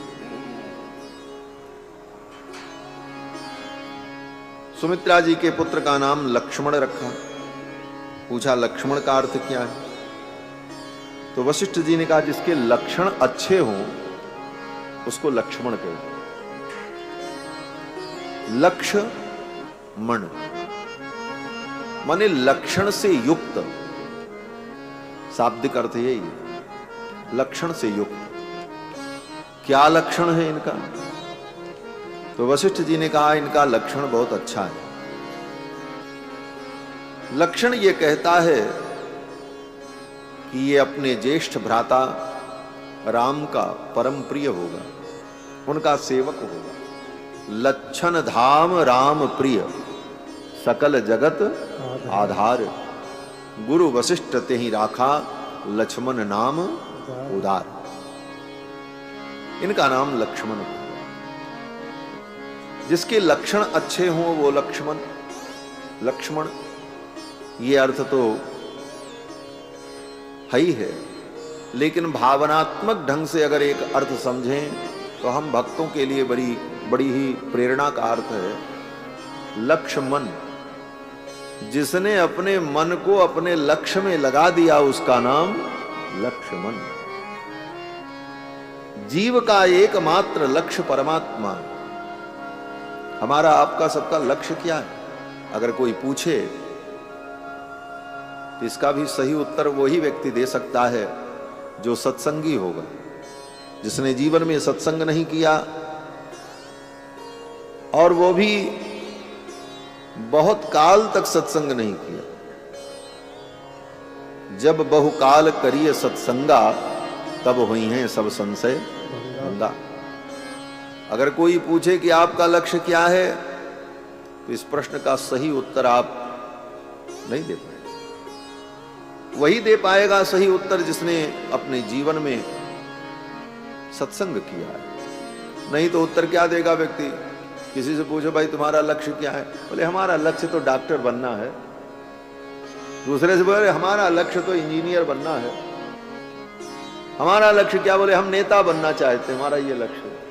सुमित्रा जी के पुत्र का नाम लक्ष्मण रखा। पूछा, लक्ष्मण का अर्थ क्या है? तो वशिष्ठ जी ने कहा, जिसके लक्षण अच्छे हों उसको लक्ष्मण कहते। लक्ष्य मन माने लक्षण से युक्त, शाब्दिक अर्थ यही है, लक्षण से युक्त। क्या लक्षण है इनका? तो वशिष्ठ जी ने कहा, इनका लक्षण बहुत अच्छा है। लक्षण ये कहता है कि ये अपने ज्येष्ठ भ्राता राम का परम प्रिय होगा, उनका सेवक होगा। लक्षण धाम राम प्रिय, सकल जगत आधार। गुरु वशिष्ठ तेहि राखा, लक्ष्मण नाम उदार। इनका नाम लक्ष्मण होगा। जिसके लक्षण अच्छे हों वो लक्ष्मण। लक्ष्मण ये अर्थ तो है ही है, लेकिन भावनात्मक ढंग से अगर एक अर्थ समझें तो हम भक्तों के लिए बड़ी ही प्रेरणा का अर्थ है लक्ष्मण। जिसने अपने मन को अपने लक्ष्य में लगा दिया उसका नाम लक्ष्मण। जीव का एकमात्र लक्ष्य परमात्मा। हमारा आपका सबका लक्ष्य क्या है? अगर कोई पूछे तो इसका भी सही उत्तर वही व्यक्ति दे सकता है जो सत्संगी होगा। जिसने जीवन में सत्संग नहीं किया और वो भी बहुत काल तक सत्संग नहीं किया। जब बहुकाल करिए सत्संगा, तब हुई हैं सब संशय भंगा। अगर कोई पूछे कि आपका लक्ष्य क्या है, तो इस प्रश्न का सही उत्तर आप नहीं दे पाएंगे। वही दे पाएगा सही उत्तर जिसने अपने जीवन में सत्संग किया है। नहीं तो उत्तर क्या देगा व्यक्ति? किसी से पूछो भाई तुम्हारा लक्ष्य क्या है, बोले हमारा लक्ष्य तो डॉक्टर बनना है। दूसरे से बोले हमारा लक्ष्य तो इंजीनियर बनना है। हमारा लक्ष्य क्या? बोले हम नेता बनना चाहते हैं, हमारा ये लक्ष्य है।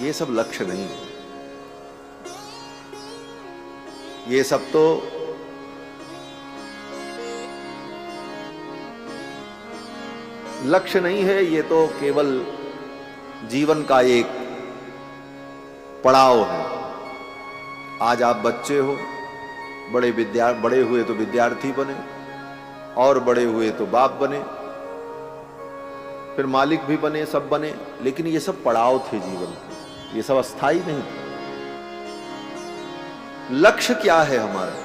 ये सब लक्ष्य नहीं है। ये सब तो लक्ष्य नहीं है, ये तो केवल जीवन का एक पड़ाव है। आज आप बच्चे हो, बड़े हुए तो विद्यार्थी बने, और बड़े हुए तो बाप बने, फिर मालिक भी बने, सब बने। लेकिन ये सब पड़ाव थे जीवन के, ये सब अस्थाई नहीं थे। लक्ष्य क्या है हमारा?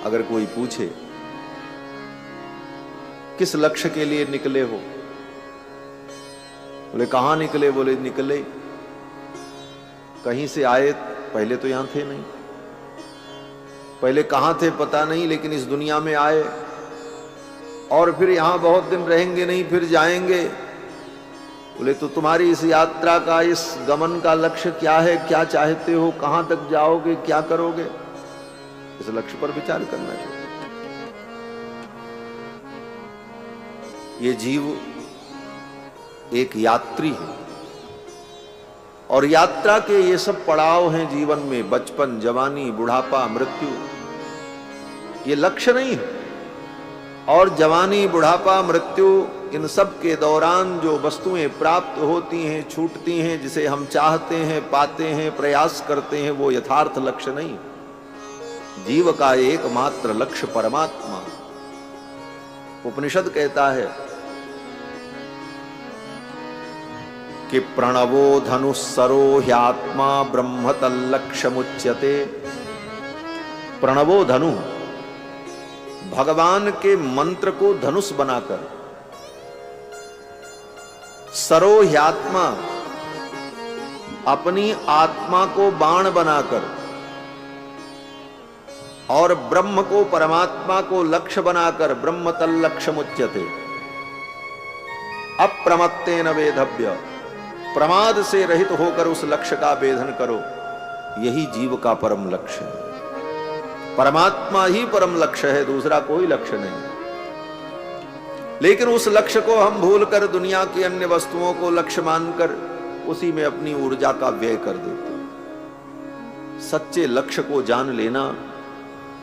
अगर कोई पूछे किस लक्ष्य के लिए निकले हो, बोले कहां निकले? बोले निकले कहीं से आए, पहले तो यहां थे नहीं। पहले कहां थे पता नहीं, लेकिन इस दुनिया में आए और फिर यहां बहुत दिन रहेंगे नहीं, फिर जाएंगे। बोले तो तुम्हारी इस यात्रा का, इस गमन का लक्ष्य क्या है? क्या चाहते हो? कहां तक जाओगे? क्या करोगे? इस लक्ष्य पर विचार करना चाहिए। ये जीव एक यात्री है और यात्रा के ये सब पड़ाव हैं जीवन में। बचपन, जवानी, बुढ़ापा, मृत्यु, ये लक्ष्य नहीं है। और जवानी, बुढ़ापा, मृत्यु, इन सब के दौरान जो वस्तुएं प्राप्त होती हैं, छूटती हैं, जिसे हम चाहते हैं, पाते हैं, प्रयास करते हैं, वो यथार्थ लक्ष्य नहीं। जीव का एकमात्र लक्ष्य परमात्मा। उपनिषद कहता है कि प्रणवो धनुस्सरो ह्यात्मा ब्रह्म तल्लक्ष्यमुच्यते। प्रणवो धनु, भगवान के मंत्र को धनुष बनाकर, सरो ह्यात्मा, अपनी आत्मा को बाण बनाकर, और ब्रह्म को, परमात्मा को लक्ष्य बनाकर, ब्रह्म तल्लक्ष्यमुच्यते। अप्रमत्तेन वेधव्य, प्रमाद से रहित होकर उस लक्ष्य का भेदन करो। यही जीव का परम लक्ष्य है। परमात्मा ही परम लक्ष्य है, दूसरा कोई लक्ष्य नहीं। लेकिन उस लक्ष्य को हम भूलकर दुनिया की अन्य वस्तुओं को लक्ष्य मानकर उसी में अपनी ऊर्जा का व्यय कर देते। सच्चे लक्ष्य को जान लेना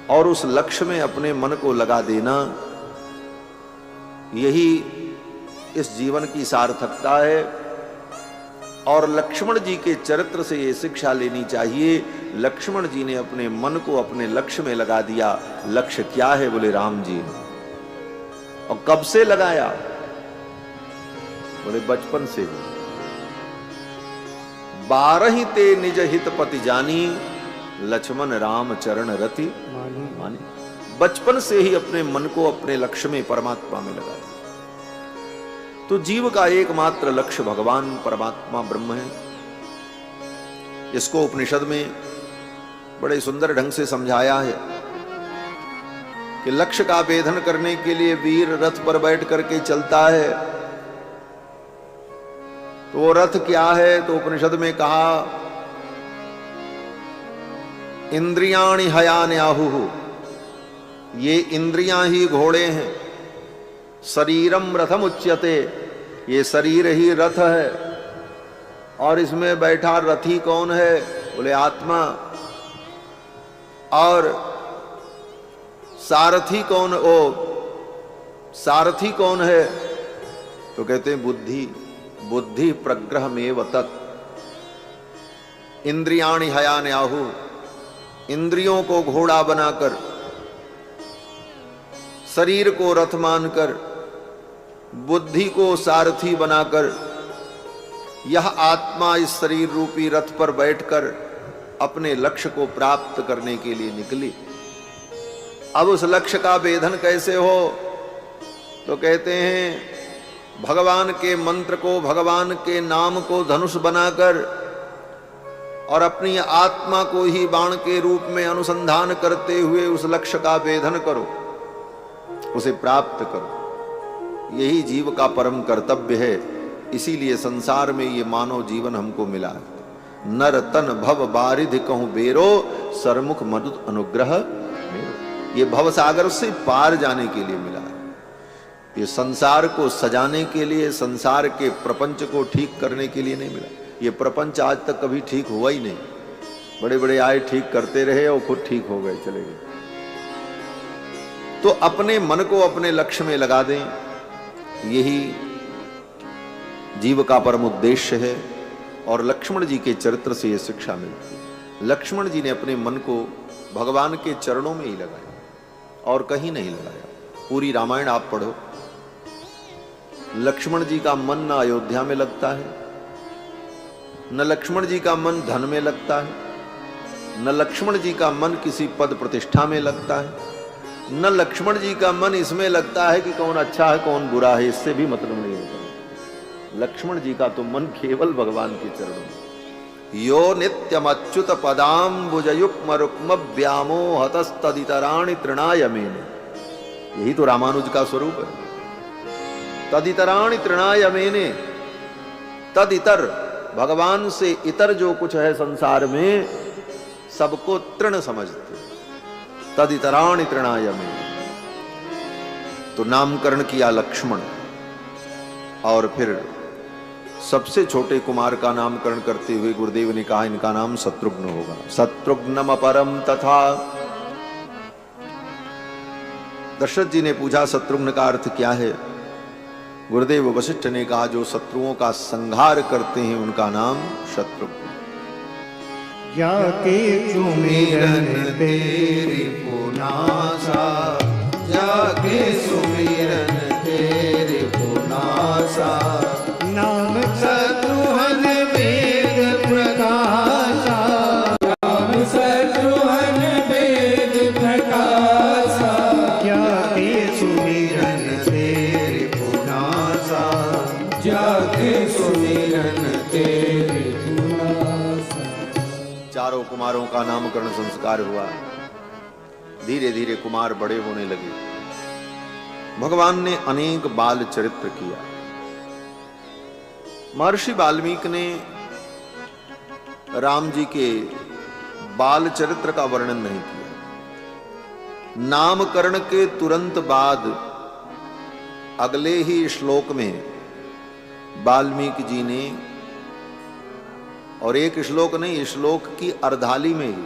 और उस लक्ष्य में अपने मन को लगा देना, यही इस जीवन की सार्थकता है। और लक्ष्मण जी के चरित्र से ये शिक्षा लेनी चाहिए। लक्ष्मण जी ने अपने मन को अपने लक्ष्य में लगा दिया। लक्ष्य क्या है? बोले राम जी। और कब से लगाया? बोले बचपन से। 12 ते निज हित पति जानी, लक्ष्मण राम चरण रति मानी। माने। बचपन से ही अपने मन को अपने लक्ष्य में, परमात्मा में लगा दिया। तो जीव का एकमात्र लक्ष्य भगवान परमात्मा ब्रह्म है। इसको उपनिषद में बड़े सुंदर ढंग से समझाया है कि लक्ष्य का भेदन करने के लिए वीर रथ पर बैठ करके चलता है। तो वो रथ क्या है? तो उपनिषद में कहा इंद्रियाणि हयान्याहुः, ये इंद्रियां ही घोड़े हैं। शरीरम रथम उच्यते, ये शरीर ही रथ है। और इसमें बैठा रथी कौन है? बोले आत्मा। और सारथी कौन? ओ सारथी कौन है? तो कहते हैं बुद्धि। बुद्धि प्रग्रहमेव तत्। इंद्रियाणि हयान्याहुः, इंद्रियों को घोड़ा बनाकर, शरीर को रथ मानकर, बुद्धि को सारथी बनाकर, यह आत्मा इस शरीर रूपी रथ पर बैठकर अपने लक्ष्य को प्राप्त करने के लिए निकली। अब उस लक्ष्य का भेदन कैसे हो? तो कहते हैं भगवान के मंत्र को, भगवान के नाम को धनुष बनाकर और अपनी आत्मा को ही बाण के रूप में अनुसंधान करते हुए उस लक्ष्य का भेदन करो, उसे प्राप्त करो। यही जीव का परम कर्तव्य है। इसीलिए संसार में ये मानव जीवन हमको मिला है। नर तन भव बारिधि कहूं बेरो, सरमुख मरुत अनुग्रह मेरो। ये भव सागर से पार जाने के लिए मिला है। ये संसार को सजाने के लिए, संसार के प्रपंच को ठीक करने के लिए नहीं मिला। ये प्रपंच आज तक कभी ठीक हुआ ही नहीं। बड़े बड़े आए, ठीक करते रहे और खुद ठीक हो गए, चले गए। तो अपने मन को अपने लक्ष्य में लगा दें, यही जीव का परम उद्देश्य है। और लक्ष्मण जी के चरित्र से यह शिक्षा मिलती है। लक्ष्मण जी ने अपने मन को भगवान के चरणों में ही लगाया और कहीं नहीं लगाया। पूरी रामायण आप पढ़ो, लक्ष्मण जी का मन न अयोध्या में लगता है, न लक्ष्मण जी का मन धन में लगता है, न लक्ष्मण जी का मन किसी पद प्रतिष्ठा में लगता है, न लक्ष्मण जी का मन इसमें लगता है कि कौन अच्छा है कौन बुरा है। इससे भी मतलब नहीं होता। लक्ष्मण जी का तो मन केवल भगवान के चरणों में। यो नित्यम अच्युत पदाम्बुजयुग्म रुक्म व्यामोहतस्तदितराणि तृणाय मेने, यही तो रामानुज का स्वरूप है। तदितराणि तृणाय मेने, तदितर, भगवान से इतर जो कुछ है संसार में सबको तृण समझते। तदितराणि तृणाय मेने। तो नामकरण किया लक्ष्मण, और फिर सबसे छोटे कुमार का नामकरण करते हुए गुरुदेव ने कहा इनका नाम शत्रुघ्न होगा। शत्रुघ्नम अपरम तथा। दशरथ जी ने पूछा शत्रुघ्न का अर्थ क्या है? गुरुदेव वशिष्ठ ने कहा जो शत्रुओं का संहार करते हैं उनका नाम शत्रुघ्न। जाके सुमिरन तेरी पुनासा, जाके सुमिरन तेरे पुनासा, नाम शत्रुहन वेद प्रकाशा, नाम शत्रुहन वेद प्रकाशा, जाके सुमिरन तेरे पुनासा, जाके सुमिरन तेरे पुनासा। चारों कुमारों का नामकरण संस्कार हुआ। धीरे धीरे कुमार बड़े होने लगे। भगवान ने अनेक बाल चरित्र किया। महर्षि वाल्मीकि ने राम जी के बाल चरित्र का वर्णन नहीं किया। नामकरण के तुरंत बाद अगले ही श्लोक में वाल्मीकि जी ने, और एक श्लोक नहीं, श्लोक की अर्धाली में ही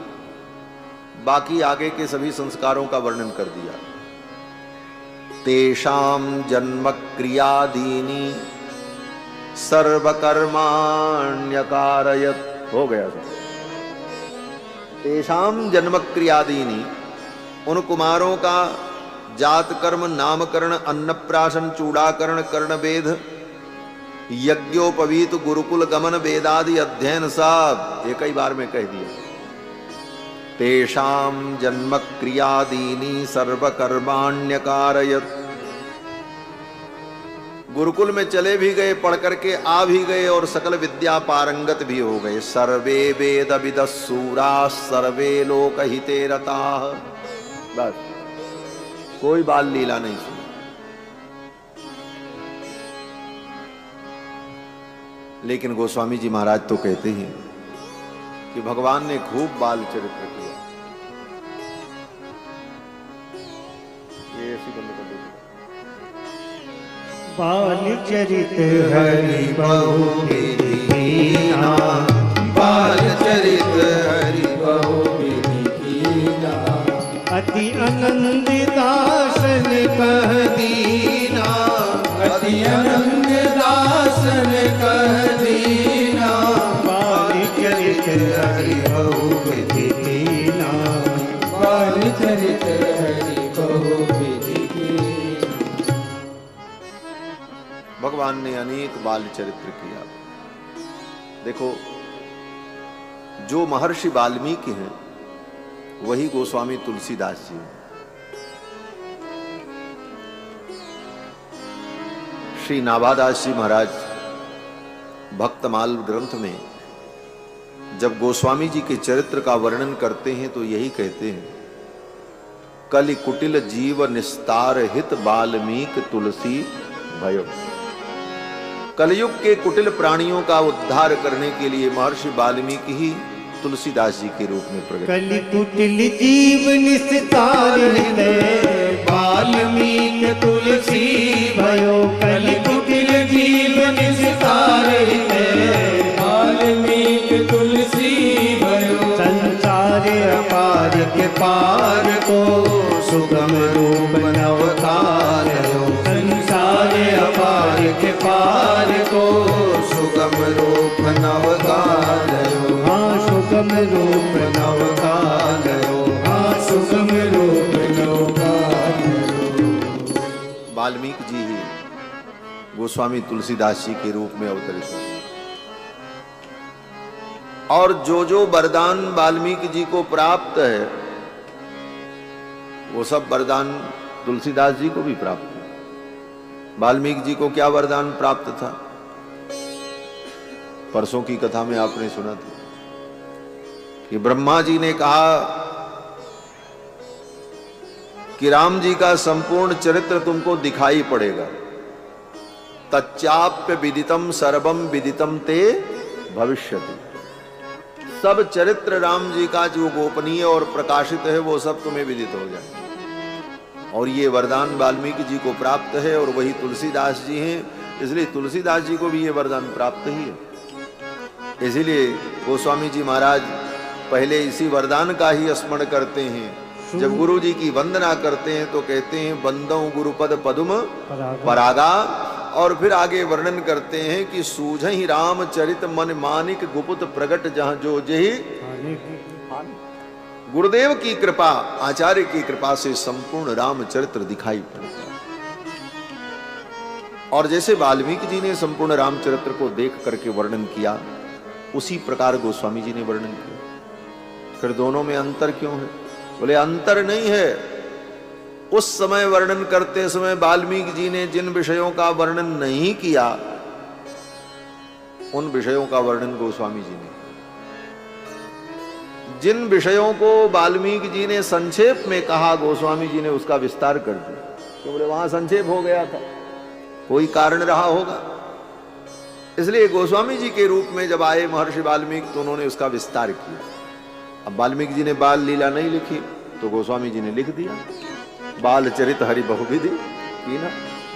बाकी आगे के सभी संस्कारों का वर्णन कर दिया। तेषां जन्म क्रियादीनि सर्वकर्माण्यकारयत्, हो गया था। तेषां जन्म क्रियादीनि, उन कुमारों का जात कर्म, नामकरण, अन्नप्राशन, चूड़ाकरण, कर्णवेद, यज्ञोपवीत, गुरुकुल गमन, वेदादि अध्ययन सब एक ही बार में कह दिया। तेषां जन्म क्रियादीनि सर्वकर्माण्यकारयत्। गुरुकुल में चले भी गए, पढ़ करके आ भी गए और सकल विद्या पारंगत भी हो गए। सर्वे वेद विदस्सूरा सर्वे लोकहिते रताः। बस कोई बाल लीला नहीं सुनी। लेकिन गोस्वामी जी महाराज तो कहते हैं कि भगवान ने खूब बाल चरित्र किया। ये ऐसी बंद कर दो। बाल चरित हरि बहु विधि कीना, बाल चरित हरि बहु विधि कीना। अति आनंद दासन कह दीना, अति आनंद दासन कह दीना। बाल चरित हरि बहु विधि कीना, बाल चरित हरि बहु विधि कीना। भगवान ने अनेक बाल चरित्र किया। देखो, जो महर्षि वाल्मीकि हैं वही गोस्वामी तुलसीदास जी हैं। श्री नाभादास जी महाराज भक्तमाल ग्रंथ में जब गोस्वामी जी के चरित्र का वर्णन करते हैं तो यही कहते हैं, कलि कुटिल जीव निस्तार हित वाल्मीकि तुलसी भयो। कलयुग के कुटिल प्राणियों का उद्धार करने के लिए महर्षि वाल्मीकि ही तुलसीदास जी के रूप में प्रकट। कलि कुटिल जीव निस्तार हृदय वाल्मीकि तुलसी भयो। कलि कुटिल जीव निस्तार हृदय वाल्मीकि तुलसी भयो। संसार अपार के पार को सुगम रूप नवकार हो। संसार अपार के पार को सुगम रूप नवकार हो। हाँ सुगम रूप नवकार हो। हाँ सुगम रूप नवकार हो। वाल्मीकि जी ही गोस्वामी तुलसीदास जी के रूप में अवतरित हुए। और जो वरदान वाल्मीकि जी को प्राप्त है वो सब वरदान तुलसीदास जी को भी प्राप्त है। वाल्मीकि जी को क्या वरदान प्राप्त था? परसों की कथा में आपने सुना था कि ब्रह्मा जी ने कहा कि राम जी का संपूर्ण चरित्र तुमको दिखाई पड़ेगा। तच्चाप्य विदितम सर्वम विदितम ते भविष्यति। सब चरित्र राम जी का जो गोपनीय और प्रकाशित है वो सब तुम्हें विदित हो जाए। और ये वरदान वाल्मीकि जी को प्राप्त है और वही तुलसीदास जी हैं, इसलिए तुलसीदास जी को भी ये वरदान प्राप्त ही है। इसीलिए गोस्वामी जी महाराज पहले इसी वरदान का ही स्मरण करते हैं। जब गुरु जी की वंदना करते हैं तो कहते हैं बंदौ गुरुपद पदुम परागा। और फिर आगे वर्णन करते हैं कि सूझहि राम चरित मन मानिक गुपुत प्रगट जहां जो जही। गुरुदेव की कृपा, आचार्य की कृपा से संपूर्ण रामचरित्र दिखाई पड़ता है। और जैसे वाल्मीकि जी ने संपूर्ण रामचरित्र को देख करके वर्णन किया, उसी प्रकार गोस्वामी जी ने वर्णन किया। फिर दोनों में अंतर क्यों है? बोले अंतर नहीं है। उस समय वर्णन करते समय वाल्मीकि जी ने जिन विषयों का वर्णन नहीं किया, उन विषयों का वर्णन गोस्वामी जी ने। जिन विषयों को वाल्मीकि जी ने संक्षेप में कहा, गोस्वामी जी ने उसका विस्तार कर दिया। तो बोले वहां संक्षेप हो गया था, कोई कारण रहा होगा। इसलिए गोस्वामी जी के रूप में जब आए महर्षि वाल्मीकि तो उन्होंने उसका विस्तार किया। अब वाल्मीकि जी ने बाल लीला नहीं लिखी तो गोस्वामी जी ने लिख दिया, बाल चरित हरि बहुविधि कीना।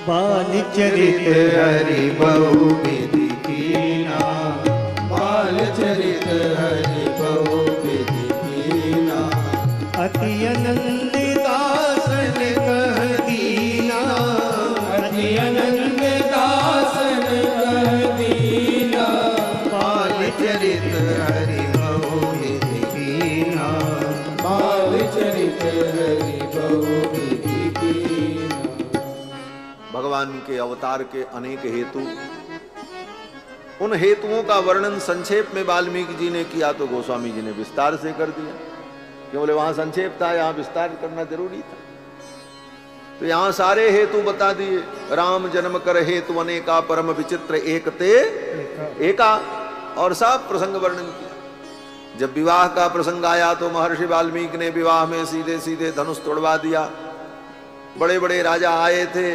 बाल चरित हरि बहुविधि कीना, बाल चरित हरि बहुविधि कीना। अति आनंद दासन कह दीना, अति आनंद दासन कह दीना। बाल चरित हरि बहुविधि कीना, बाल चरित हरि बहुविधि कीना। भगवान के अवतार के अनेक हेतु, उन हेतुओं का वर्णन संक्षेप में वाल्मीकि जी ने किया तो गोस्वामी जी ने विस्तार से कर दिया। क्यों? बोले वहां संक्षेप था, यहां विस्तार करना जरूरी था। तो यहां सारे हेतु बता दिए। राम जन्म कर हेतु अनेका, परम विचित्र एकते एका, और सब प्रसंग वर्णन किया। जब विवाह का प्रसंग आया तो महर्षि वाल्मीकि ने विवाह में सीधे सीधे धनुष तोड़वा दिया। बड़े बड़े राजा आए थे,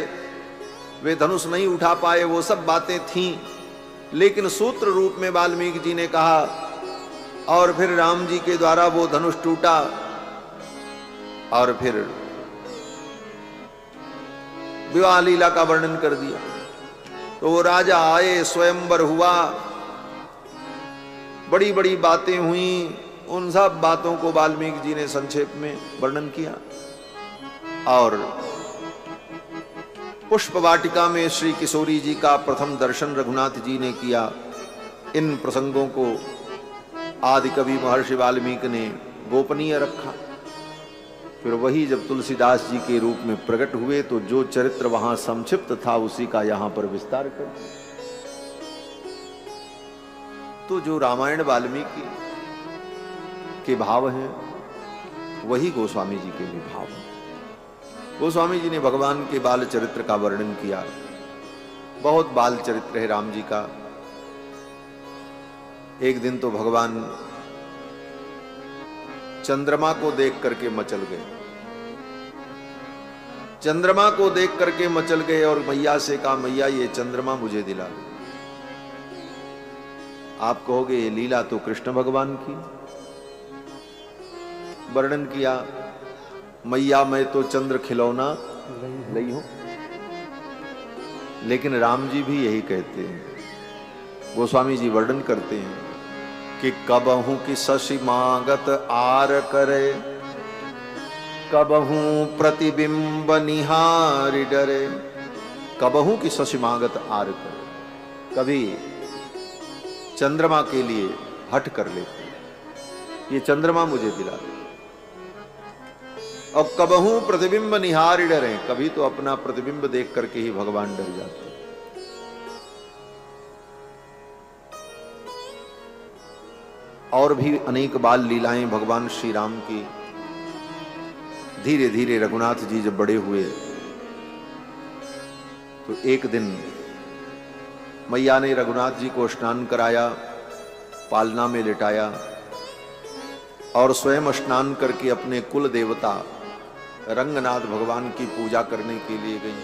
वे धनुष नहीं उठा पाए, वो सब बातें थीं, लेकिन सूत्र रूप में वाल्मीकि जी ने कहा, और फिर राम जी के द्वारा वो धनुष टूटा, और फिर विवाह लीला का वर्णन कर दिया। तो वो राजा आए, स्वयंवर हुआ, बड़ी बड़ी बातें हुई, उन सब बातों को वाल्मीकि जी ने संक्षेप में वर्णन किया। और पुष्प वाटिका में श्री किशोरी जी का प्रथम दर्शन रघुनाथ जी ने किया। इन प्रसंगों को आदि कवि महर्षि वाल्मीकि ने गोपनीय रखा। फिर वही जब तुलसीदास जी के रूप में प्रकट हुए तो जो चरित्र वहां संक्षिप्त था उसी का यहां पर विस्तार कर। तो जो रामायण वाल्मीकि के भाव हैं वही गोस्वामी जी के भी भाव हैं। गोस्वामी जी ने भगवान के बाल चरित्र का वर्णन किया। बहुत बाल चरित्र है राम जी का। एक दिन तो भगवान चंद्रमा को देख करके मचल गए। चंद्रमा को देख करके मचल गए और मैया से कहा, मैया ये चंद्रमा मुझे दिला दो। आप कहोगे ये लीला तो कृष्ण भगवान की। वर्णन किया, मैया मैं तो चंद्र खिलौना नहीं हूं। लेकिन राम जी भी यही कहते हैं। गोस्वामी जी वर्णन करते हैं कि कबहू की शशि मागत आर करे, कबहू प्रतिबिंब निहार डरे। कबहू की शशि मागत आर करे, कभी चंद्रमा के लिए हट कर लेते, ये चंद्रमा मुझे दिला दे। और कबहू प्रतिबिंब निहार डरे, कभी तो अपना प्रतिबिंब देख करके ही भगवान डर जाते। और भी अनेक बाल लीलाएं भगवान श्री राम की। धीरे धीरे रघुनाथ जी जब बड़े हुए तो एक दिन मैया ने रघुनाथ जी को स्नान कराया, पालना में लिटाया और स्वयं स्नान करके अपने कुल देवता रंगनाथ भगवान की पूजा करने के लिए गई।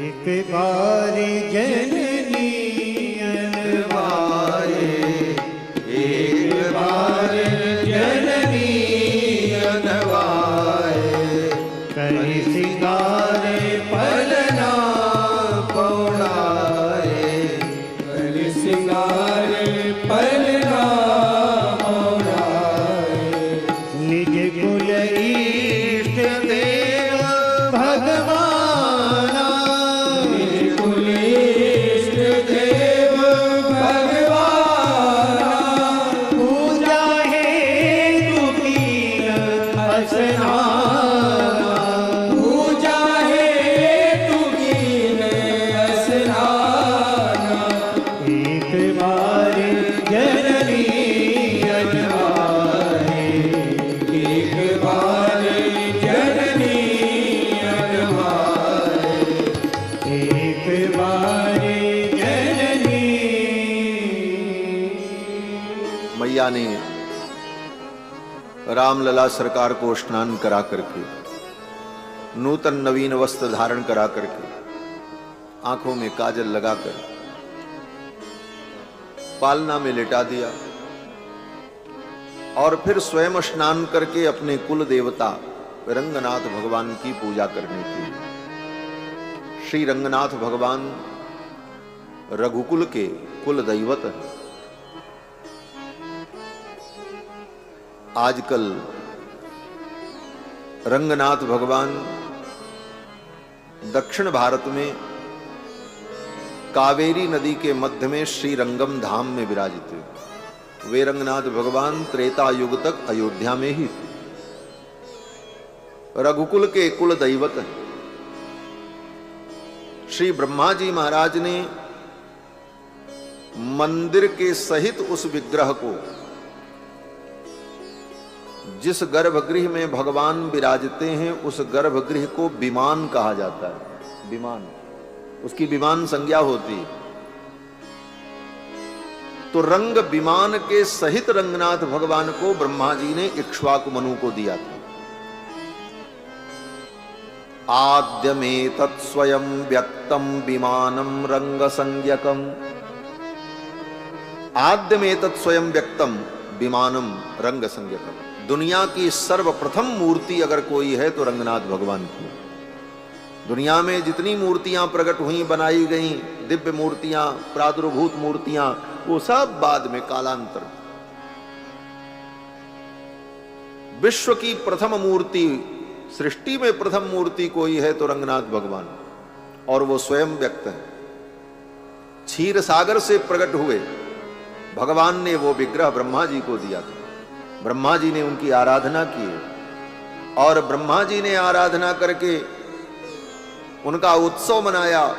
एक बार जननी अनवारे, एक बार जननी अनवारे, करी सिंगारे पलना पौड़ाए, कर सिंगारे पलना पौड़ाए। निज कुल इष्ट देव भगवाना, निज कुल इष्ट देव भगवाना, पूजा हेतु कीन स्नाना। पूजा हेतु कीन स्नाना। एक बार जननी अनवारे, एक बार जननी अनवारे, एक बार जननी। मैया ने रामलला सरकार को स्नान करा करके, नूतन नवीन वस्त्र धारण करा करके, आंखों में काजल लगाकर पालना में लिटा दिया और फिर स्वयं स्नान करके अपने कुल देवता रंगनाथ भगवान की पूजा करने के लिए। श्री रंगनाथ भगवान रघुकुल के कुल दैवत हैं। आजकल रंगनाथ भगवान दक्षिण भारत में कावेरी नदी के मध्य में श्री रंगम धाम में विराजित हैं। वे रंगनाथ भगवान त्रेता युग तक अयोध्या में ही थे। रघुकुल के कुल दैवत हैं। श्री ब्रह्मा जी महाराज ने मंदिर के सहित उस विग्रह को जिस गर्भगृह में भगवान विराजते हैं उस गर्भगृह को विमान कहा जाता है। विमान, उसकी विमान संज्ञा होती है। तो रंग विमान के सहित रंगनाथ भगवान को ब्रह्मा जी ने इक्ष्वाकु मनु को दिया था। आद्य में तत्स्वयं व्यक्तम विमानम रंग संज्ञकम। आद्य में तत्स्वयं व्यक्तम विमानम रंग संज्ञकम। दुनिया की सर्वप्रथम मूर्ति अगर कोई है तो रंगनाथ भगवान की। दुनिया में जितनी मूर्तियां प्रकट हुई, बनाई गई, दिव्य मूर्तियां, प्रादुर्भूत मूर्तियां, वो सब बाद में कालांतर। विश्व की प्रथम मूर्ति, सृष्टि में प्रथम मूर्ति कोई है तो रंगनाथ भगवान, और वो स्वयं व्यक्त है। क्षीर सागर से प्रकट हुए भगवान ने वो विग्रह ब्रह्मा जी को दिया था। ब्रह्मा जी ने उनकी आराधना की, और ब्रह्मा जी ने आराधना करके उनका उत्सव मनाया।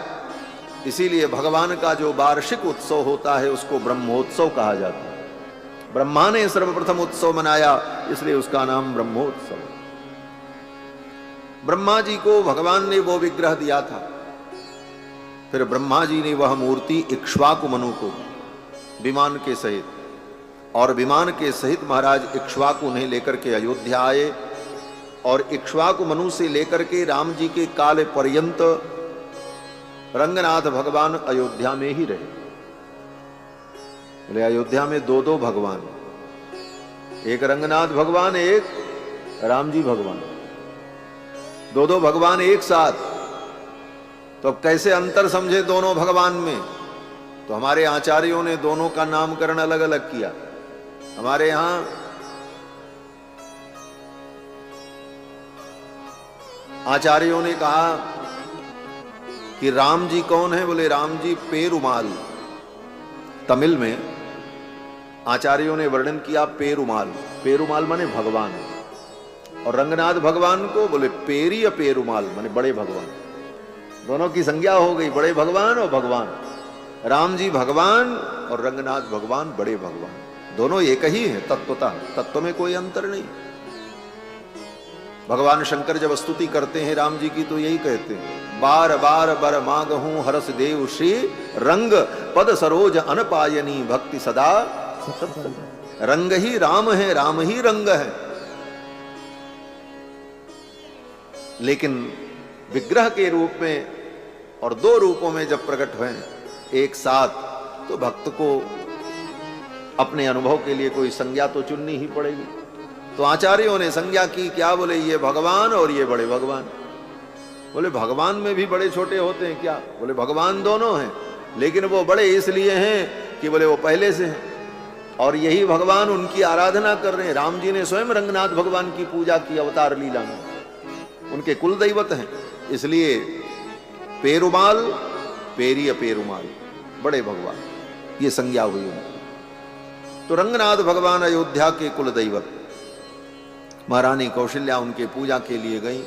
इसीलिए भगवान का जो वार्षिक उत्सव होता है उसको ब्रह्मोत्सव कहा जाता है। ब्रह्मा ने सर्वप्रथम उत्सव मनाया, इसलिए उसका नाम ब्रह्मोत्सव। ब्रह्मा जी को भगवान ने वो विग्रह दिया था। फिर ब्रह्मा जी ने वह मूर्ति इक्ष्वाकु मनु को विमान के सहित, और विमान के सहित महाराज इक्ष्वाकु उन्हें लेकर के अयोध्या आए, और इक्ष्वाकु मनु से लेकर के राम जी के काल पर्यंत रंगनाथ भगवान अयोध्या में ही रहे। बोले अयोध्या में दो दो भगवान, एक रंगनाथ भगवान, एक राम जी भगवान, दो दो भगवान एक साथ। तो कैसे अंतर समझे दोनों भगवान में? तो हमारे आचार्यों ने दोनों का नामकरण अलग अलग किया। हमारे यहां आचार्यों ने कहा कि राम जी कौन है? बोले राम जी पेरुमाल। तमिल में आचार्यों ने वर्णन किया पेरुमाल। पेरुमाल माने भगवान, और रंगनाथ भगवान को बोले पेरी या पेरुमाल माने बड़े भगवान। दोनों की संज्ञा हो गई, बड़े भगवान और भगवान। राम जी भगवान और रंगनाथ भगवान बड़े भगवान, दोनों एक ही है तत्वतः, तत्व में कोई अंतर नहीं। भगवान शंकर जब स्तुति करते हैं राम जी की तो यही कहते हैं, बार बार बर मागहूं हरस देव श्री रंग पद सरोज अनपायनी भक्ति सदा। रंग ही राम है, राम ही रंग है। लेकिन विग्रह के रूप में और दो रूपों में जब प्रकट हुए एक साथ, तो भक्त को अपने अनुभव के लिए कोई संज्ञा तो चुननी ही पड़ेगी। तो आचार्यों ने संज्ञा की, क्या? बोले ये भगवान और ये बड़े भगवान। बोले भगवान में भी बड़े छोटे होते हैं क्या? बोले भगवान दोनों हैं, लेकिन वो बड़े इसलिए हैं कि बोले वो पहले से हैं, और यही भगवान उनकी आराधना कर रहे हैं। राम जी ने स्वयं रंगनाथ भगवान की पूजा की अवतार लीला में, उनके कुल दैवत हैं। इसलिए पेरुमाल, पेरी पेरुमाल, बड़े भगवान, ये संज्ञा हुई उनकी। तो रंगनाथ भगवान अयोध्या के कुल दैवत। महारानी कौशल्या उनके पूजा के लिए गई।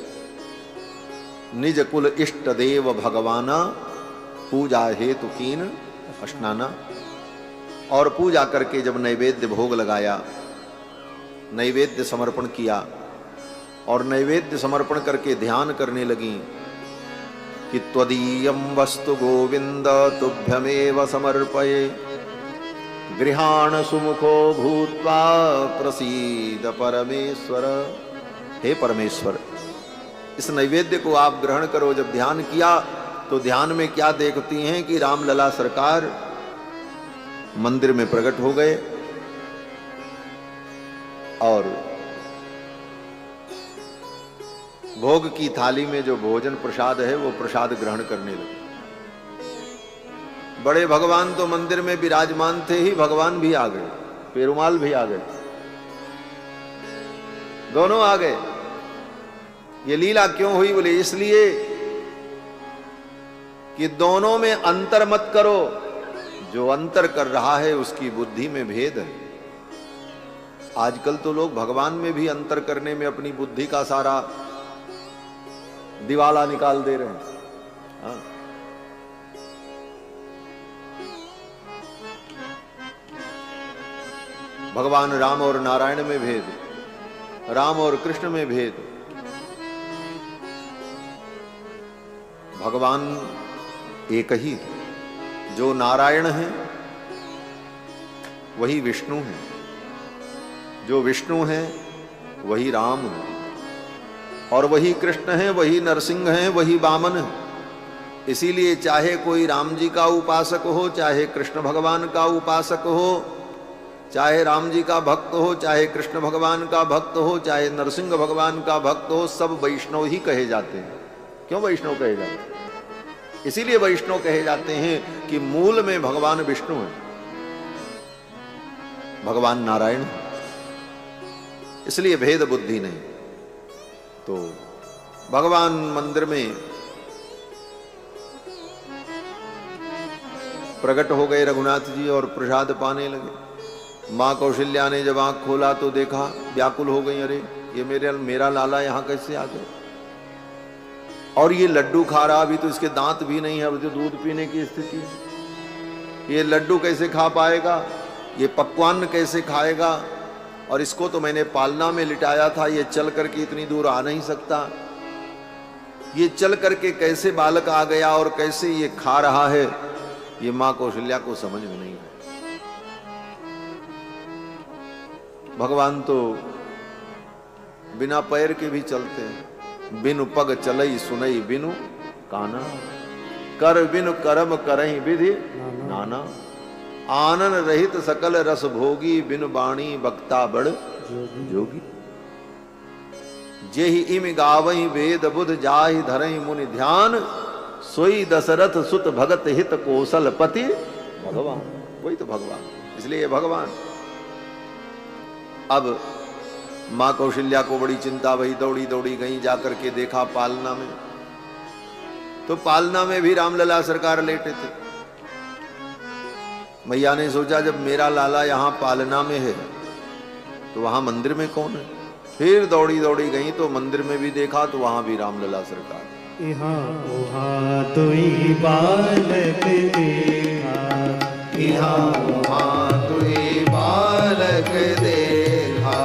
निज कुल इष्ट देव भगवाना पूजा हेतु कीन स्नाना। और पूजा करके जब नैवेद्य भोग लगाया, नैवेद्य समर्पण किया, और नैवेद्य समर्पण करके ध्यान करने लगी कि त्वदीयं वस्तु गोविंद तुभ्यमेव समर्पये गृहाण सुमुखो भूत्वा प्रसीद परमेश्वर। हे परमेश्वर, इस नैवेद्य को आप ग्रहण करो। जब ध्यान किया तो ध्यान में क्या देखती हैं कि रामलला सरकार मंदिर में प्रकट हो गए, और भोग की थाली में जो भोजन प्रसाद है वो प्रसाद ग्रहण करने लगे। बड़े भगवान तो मंदिर में विराजमान थे ही, भगवान भी आ गए, पेरुमाल भी आ गए, दोनों आ गए। ये लीला क्यों हुई? बोले इसलिए कि दोनों में अंतर मत करो। जो अंतर कर रहा है उसकी बुद्धि में भेद है। आजकल तो लोग भगवान में भी अंतर करने में अपनी बुद्धि का सारा दिवाला निकाल दे रहे हैं। हाँ? भगवान राम और नारायण में भेद, राम और कृष्ण में भेद। भगवान एक ही, जो नारायण है वही विष्णु है, जो विष्णु है वही राम है, और वही कृष्ण है, वही नरसिंह है, वही वामन है। इसीलिए चाहे कोई राम जी का उपासक हो, चाहे कृष्ण भगवान का उपासक हो, चाहे राम जी का भक्त हो, चाहे कृष्ण भगवान का भक्त हो, चाहे नरसिंह भगवान का भक्त हो, सब वैष्णव ही कहे जाते हैं। क्यों वैष्णव कहे जाते हैं? इसीलिए वैष्णव कहे जाते हैं कि मूल में भगवान विष्णु है, भगवान नारायण है, इसलिए भेद बुद्धि नहीं। तो भगवान मंदिर में प्रकट हो गए रघुनाथ जी और प्रसाद पाने लगे। मां कौशल्या ने जब आंख खोला तो देखा, व्याकुल हो गई, अरे ये मेरा लाला यहां कैसे आ गया? और ये लड्डू खा रहा, अभी तो इसके दांत भी नहीं है, अब जो दूध पीने की स्थिति है, ये लड्डू कैसे खा पाएगा? ये पकवान कैसे खाएगा? और इसको तो मैंने पालना में लिटाया था, ये चल करके इतनी दूर आ नहीं सकता, ये चल करके कैसे बालक आ गया और कैसे ये खा रहा है? ये मां कौशल्या को समझ में नहीं आया। भगवान तो बिना पैर के भी चलते हैं। बिनु पग चलई सुनई बिनु काना, कर बिनु कर्म करहि विधि नाना, आनन रहित सकल रस भोगी, बिनु बाणी बक्ता बड़ जोगी। जेहि इम गावहि वेद बुध जाहि धरहि मुनि ध्यान, सोई दशरथ सुत भगत हित कौशल पति भगवान। वही तो भगवान, इसलिए भगवान। अब मां कौशल्या को बड़ी चिंता, वही दौड़ी दौड़ी गई, जाकर के देखा पालना में, तो पालना में भी रामलला सरकार लेटे थे। मैया ने सोचा जब मेरा लाला यहां पालना में है तो वहां मंदिर में कौन है? फिर दौड़ी दौड़ी गई तो मंदिर में भी देखा तो वहां भी रामलला सरकार। यहाँ वहाँ तुई बालक देखा, यहाँ वहाँ तुई बालक देखा,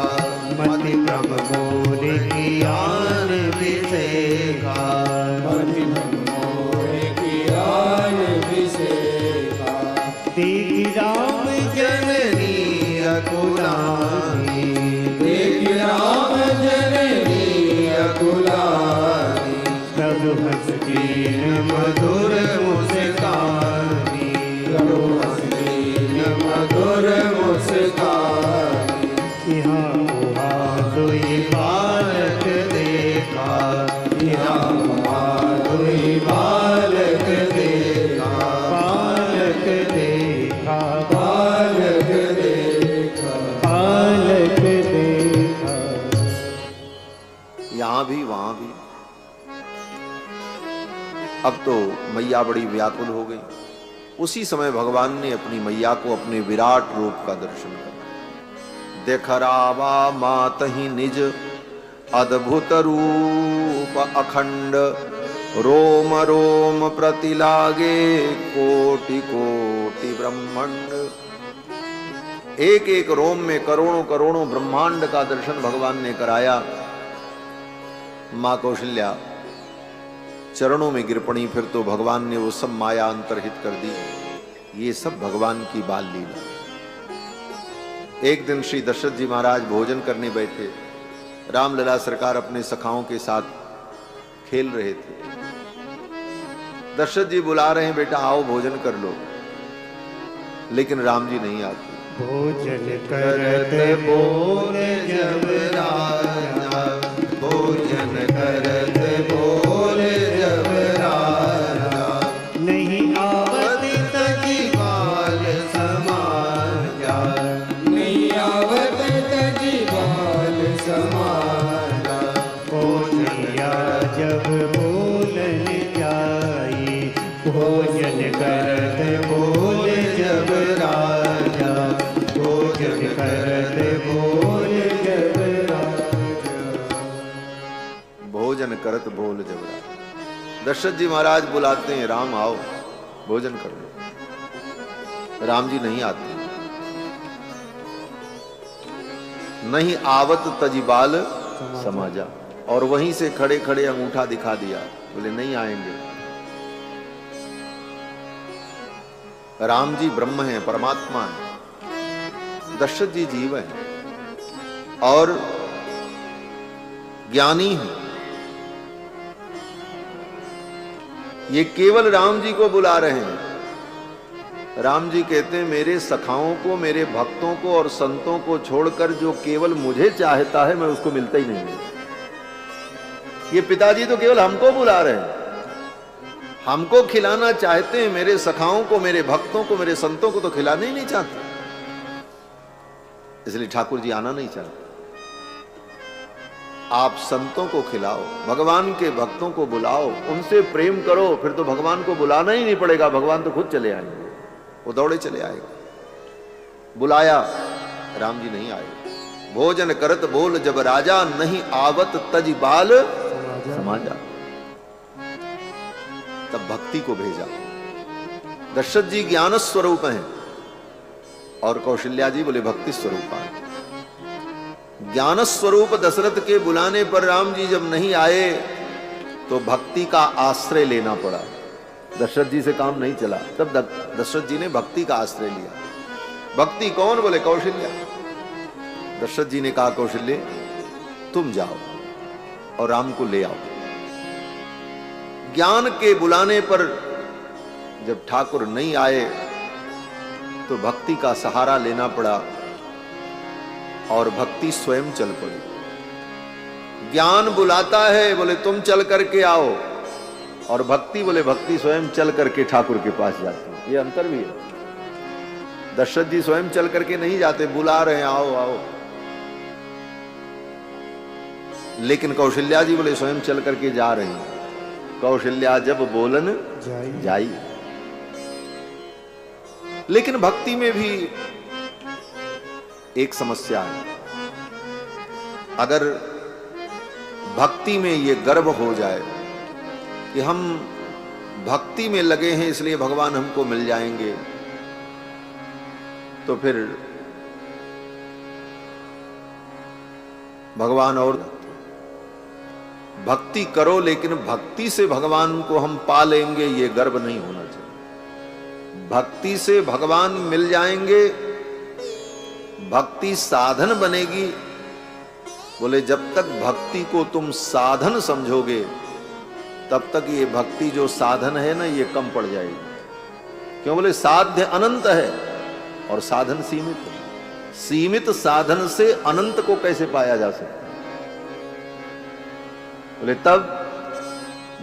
मति भ्रम मोर की आन बिसेखा, मति मोर की आन बिसेखा। देखी राम जननी अकुलानी, देखी राम जननी अकुलानी, प्रभु हंस दीन मधुर मुस्कानी, प्रभु हंस दीन मधुर मुस्कानी। यहाँ वहाँ तुई बालक देखा, यहाँ वहाँ तुई बालक देखा, बालक देखा, बालक देखा, बालक देखा। यहां भी वहां भी। अब तो मैया बड़ी व्याकुल हो गई। उसी समय भगवान ने अपनी मैया को अपने विराट रूप का दर्शन कराया। देखरावा मातहि निज अद्भुत रूप अखंड, रोम रोम प्रतिलागे कोटि कोटि ब्रह्मांड। एक एक रोम में करोड़ों करोड़ों ब्रह्मांड का दर्शन भगवान ने कराया। मां कौशल्या चरणों में गिर पड़ी। फिर तो भगवान ने वो सब माया अंतर्हित कर दी। ये सब भगवान की बाल लीला। एक दिन श्री दशरथ जी महाराज भोजन करने बैठे। रामलला सरकार अपने सखाओं के साथ खेल रहे थे। दशरथ जी बुला रहे हैं, बेटा आओ भोजन कर लो, लेकिन राम जी नहीं आते। भोजन करत बोल जब राजा, भोजन करत बोल जब राजा, नहीं आवत तजी बाल समाजा, नहीं आवत तजी बाल समाजा। भोजनिया जब बोलन जाई, भोजन करत बोल जब राजा, भोजन करत बोल जब राजा। भोजन करत बोल जब राजा। दशरथ जी महाराज बुलाते हैं, राम आओ भोजन कर लो। राम जी नहीं आते। नहीं आवत तजिबाल समाजा, और वहीं से खड़े खड़े अंगूठा दिखा दिया, बोले नहीं आएंगे। राम जी ब्रह्म हैं, परमात्मा हैं, दशरथ जी जीव हैं और ज्ञानी हैं। ये केवल राम जी को बुला रहे हैं। राम जी कहते हैं मेरे सखाओं को, मेरे भक्तों को और संतों को छोड़कर जो केवल मुझे चाहता है मैं उसको मिलता ही नहीं हूं। ये पिताजी तो केवल हमको बुला रहे हैं, हमको खिलाना चाहते हैं, मेरे सखाओं को, मेरे भक्तों को, मेरे संतों को तो खिलाना ही नहीं चाहते, इसलिए ठाकुर जी आना नहीं चाहते। आप संतों को खिलाओ, भगवान के भक्तों को बुलाओ, उनसे प्रेम करो, फिर तो भगवान को बुलाना ही नहीं पड़ेगा, भगवान तो खुद चले आएंगे, वो दौड़े चले आएगा। बुलाया, राम जी नहीं आए। भोजन करत बोल जब राजा, नहीं आवत तज बाल समाजा। तब भक्ति को भेजा। दशरथ जी ज्ञान स्वरूप हैं और कौशल्या जी बोले भक्ति स्वरूप हैं। ज्ञान स्वरूप दशरथ के बुलाने पर राम जी जब नहीं आए तो भक्ति का आश्रय लेना पड़ा। दशरथ जी से काम नहीं चला, तब दशरथ जी ने भक्ति का आश्रय लिया। भक्ति कौन? बोले कौशल्या। दशरथ जी ने कहा कौशल्य तुम जाओ और राम को ले आओ। ज्ञान के बुलाने पर जब ठाकुर नहीं आए तो भक्ति का सहारा लेना पड़ा और भक्ति स्वयं चल पड़ी। ज्ञान बुलाता है, बोले तुम चल करके आओ, और भक्ति बोले भक्ति स्वयं चल करके ठाकुर के पास जाती है। ये अंतर भी है। दशरथ जी स्वयं चल करके नहीं जाते, बुला रहे हैं आओ आओ, लेकिन कौशल्या जी बोले स्वयं चल करके जा रहे हैं। कौशल्या जब बोलन जाई। लेकिन भक्ति में भी एक समस्या है। अगर भक्ति में ये गर्व हो जाए कि हम भक्ति में लगे हैं इसलिए भगवान हमको मिल जाएंगे, तो फिर भगवान और भक्ति करो लेकिन भक्ति से भगवान को हम पा लेंगे, ये गर्व नहीं होना चाहिए। भक्ति से भगवान मिल जाएंगे, भक्ति साधन बनेगी। बोले जब तक भक्ति को तुम साधन समझोगे तब तक ये भक्ति जो साधन है ना ये कम पड़ जाएगी। क्यों? बोले साध्य अनंत है और साधन सीमित है। सीमित साधन से अनंत को कैसे पाया जा सकता है? बोले तब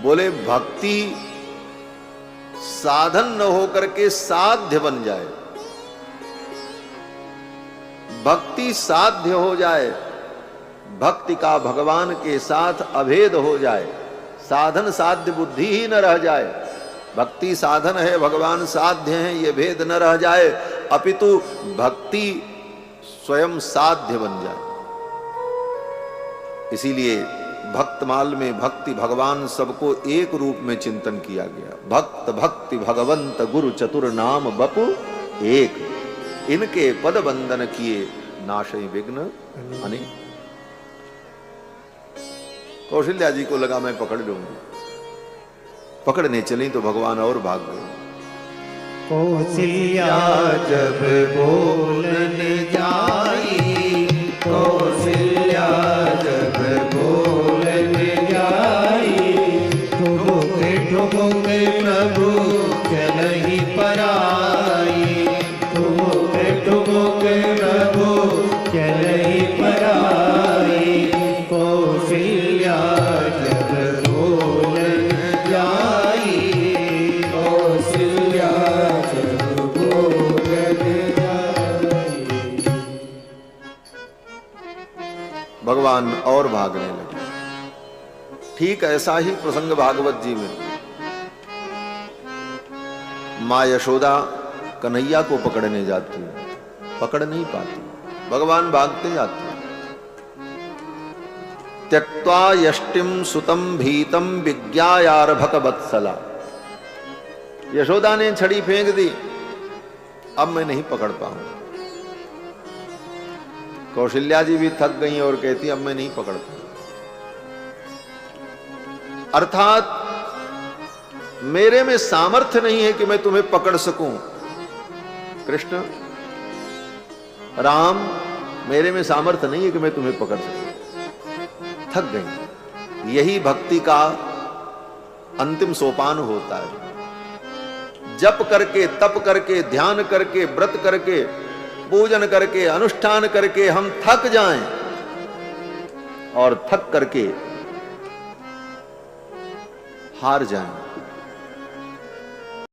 बोले भक्ति साधन न होकर के साध्य बन जाए, भक्ति साध्य हो जाए, भक्ति का भगवान के साथ अभेद हो जाए, साधन साध्य बुद्धि ही न रह जाए। भक्ति साधन है, भगवान साध्य है, ये भेद न रह जाए, अपितु भक्ति स्वयं साध्य बन जाए। इसीलिए भक्तमाल में भक्ति भगवान सबको एक रूप में चिंतन किया गया। भक्त भक्ति भगवंत गुरु चतुर नाम बपु एक, इनके पद बंदन किए नाशय विघ्न अनेक। कौशल्या जी को लगा मैं पकड़ लूंगी, पकड़ने चली तो भगवान और भाग गए। कौशल्या जब बोलने जाई, कौशल्या जब बोलने जाई, ठुमुक ठुमुक प्रभु चलहि पराई, ठुमुक ठुमुक प्रभु चलहि पराई। कौशल्या जब बोलने जाई, कौशल्या जब बोलने जाई। भगवान और भागने लगे। ठीक ऐसा ही प्रसंग भागवत जी में मां यशोदा कन्हैया को पकड़ने जाती है, पकड़ नहीं पाती, भगवान भागते जाते हैं। त्यक्त्वा यष्टिम सुतम भीतम विज्ञायारभक वत्सला। यशोदा ने छड़ी फेंक दी, अब मैं नहीं पकड़ पाऊंगा। कौशल्या जी भी थक गई और कहती अब मैं नहीं पकड़ती। अर्थात मेरे में सामर्थ्य नहीं है कि मैं तुम्हें पकड़ सकूं। कृष्ण, राम, मेरे में सामर्थ्य नहीं है कि मैं तुम्हें पकड़ सकूं। थक गई। यही भक्ति का अंतिम सोपान होता है। जप करके, तप करके, ध्यान करके, व्रत करके, पूजन करके, अनुष्ठान करके हम थक जाएं और थक करके हार जाएं,